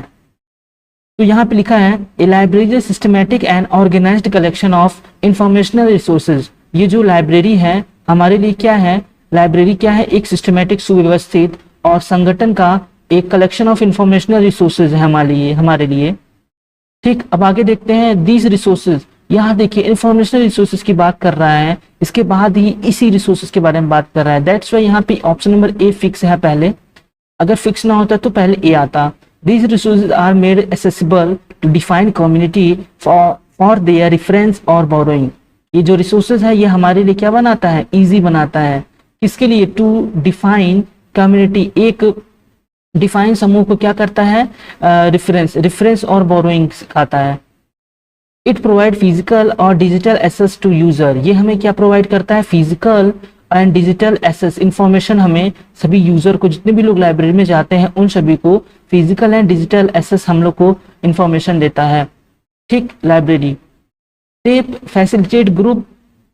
तो यहाँ पे लिखा है, a library systematic and organised collection of informational resources. ये जो लाइब्रेरी है हमारे लिए क्या है, लाइब्रेरी क्या है, एक सिस्टमैटिक, सुव्यवस्थित और संगठन का एक कलेक्शन ऑफ इंफॉर्मेशनल रिसोर्सेज है हमारे लिए। ठीक, अब आगे देखते हैं, दीज रिसोर्सेज। यहाँ देखिए इंफॉर्मेशनल रिसोर्सेज की बात कर रहा है, इसके बाद ही इसी रिसोर्सेज के बारे में बात कर रहा है। दैट्स वाई यहाँ पे ऑप्शन नंबर ए फिक्स है पहले, अगर फिक्स ना होता तो पहले ए आता। These resources are made accessible to define community for their reference or borrowing। ये जो resources है ये हमारे लिए क्या बनाता है, easy बनाता है। किसके लिए, to define community, एक define समूह को क्या करता है, reference और borrowing सिखाता है। It provide physical और digital access to user। ये हमें क्या प्रोवाइड करता है, physical and digital access, information हमें सभी यूजर को, जितने भी लोग लाइब्रेरी में जाते हैं उन सभी को फिजिकल एंड डिजिटल एसेस हम लोग को इंफॉर्मेशन देता है। ठीक, library they facilitate group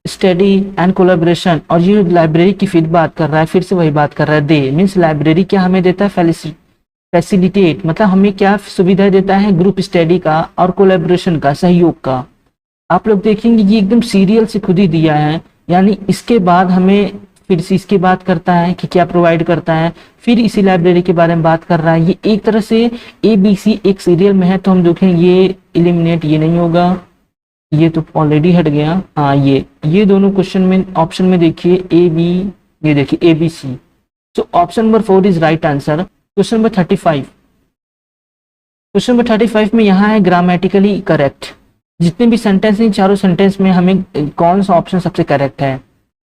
study and collaboration. और ये लाइब्रेरी की फिर बात कर रहा है, फिर से वही बात कर रहा है, दे मीन्स लाइब्रेरी क्या हमें देता है, फैसिलिटेट मतलब हमें क्या सुविधा देता है, ग्रुप स्टडी का और कोलैबोरेशन का, सहयोग का। आप लोग देखेंगे ये एकदम सीरियल से खुद ही दिया है, यानी इसके बाद हमें फिर से इसकी बात करता है कि क्या प्रोवाइड करता है, फिर इसी लाइब्रेरी के बारे में बात कर रहा है। ये एक तरह से ABC एक सीरियल में है, तो हम देखें ये एलिमिनेट, ये नहीं होगा, ये तो ऑलरेडी हट गया। हाँ, ये दोनों क्वेश्चन में ऑप्शन में देखिए AB, ये देखिए ABC। तो option number 4 is right answer. Question number 35, question number 35 में यहाँ है ग्रामेटिकली करेक्ट। जितने भी सेंटेंस हैं, चारों सेंटेंस में हमें कौन सा ऑप्शन सबसे करेक्ट है।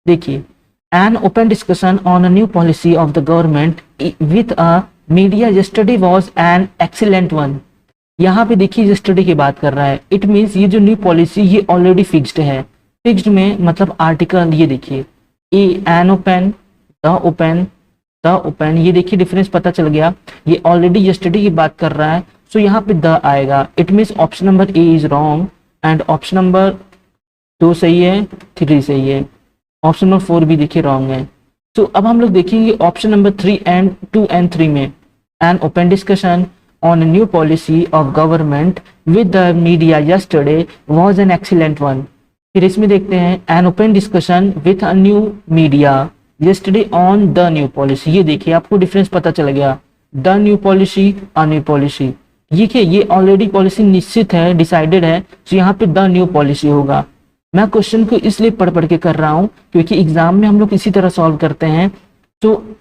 देखिए, an open discussion on a new policy of the government with a media yesterday was an excellent one। यहाँ पे देखिए yesterday की बात कर रहा है, इट मीन्स ये जो न्यू पॉलिसी ये ऑलरेडी फिक्स्ड है। फिक्स्ड में मतलब आर्टिकल, ये देखिए an open, the open, ये देखिए डिफरेंस पता चल गया, ये ऑलरेडी yesterday की बात कर रहा है, सो यहाँ पे द आएगा। It means option number A is wrong and option number 2 सही है, 3 सही है, ऑप्शन नंबर 4 भी देखिए रॉन्ग है। तो अब हम लोग देखेंगे ऑप्शन नंबर 3 एंड 2 एंड 3 में an open discussion on new policy of government with the media yesterday was an excellent one. फिर इसमें देखते हैं an open discussion with a new media yesterday on the new policy. ये देखिए आपको difference पता चल गया, the new policy, a new policy. देखिए ये ऑलरेडी पॉलिसी निश्चित है, डिसाइडेड है, तो यहाँ पे द न्यू पॉलिसी होगा। मैं क्वेश्चन को इसलिए पढ़ के कर रहा हूँ क्योंकि एग्जाम में हम लोग इसी तरह सॉल्व करते हैं, तो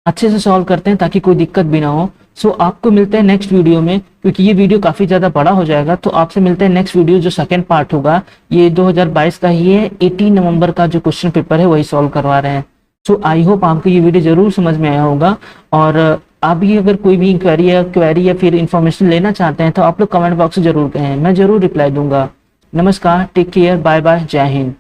अच्छे से सॉल्व करते हैं ताकि कोई दिक्कत भी ना हो। सो आपको मिलते हैं नेक्स्ट वीडियो में, क्योंकि ये वीडियो काफ़ी ज़्यादा बड़ा हो जाएगा, तो आपसे मिलते हैं नेक्स्ट वीडियो जो सेकंड पार्ट होगा। ये 2022 का ही है, 18 नवंबर का जो क्वेश्चन पेपर है वही सॉल्व करवा रहे हैं। सो आई होप आपको ये वीडियो ज़रूर समझ में आया होगा, और आप भी अगर कोई भी क्वेरी या फिर इन्फॉर्मेशन लेना चाहते हैं तो आप लोग कमेंट बॉक्स में जरूर कहें, मैं ज़रूर रिप्लाई दूंगा। नमस्कार, टेक केयर, बाय बाय, जय हिंद।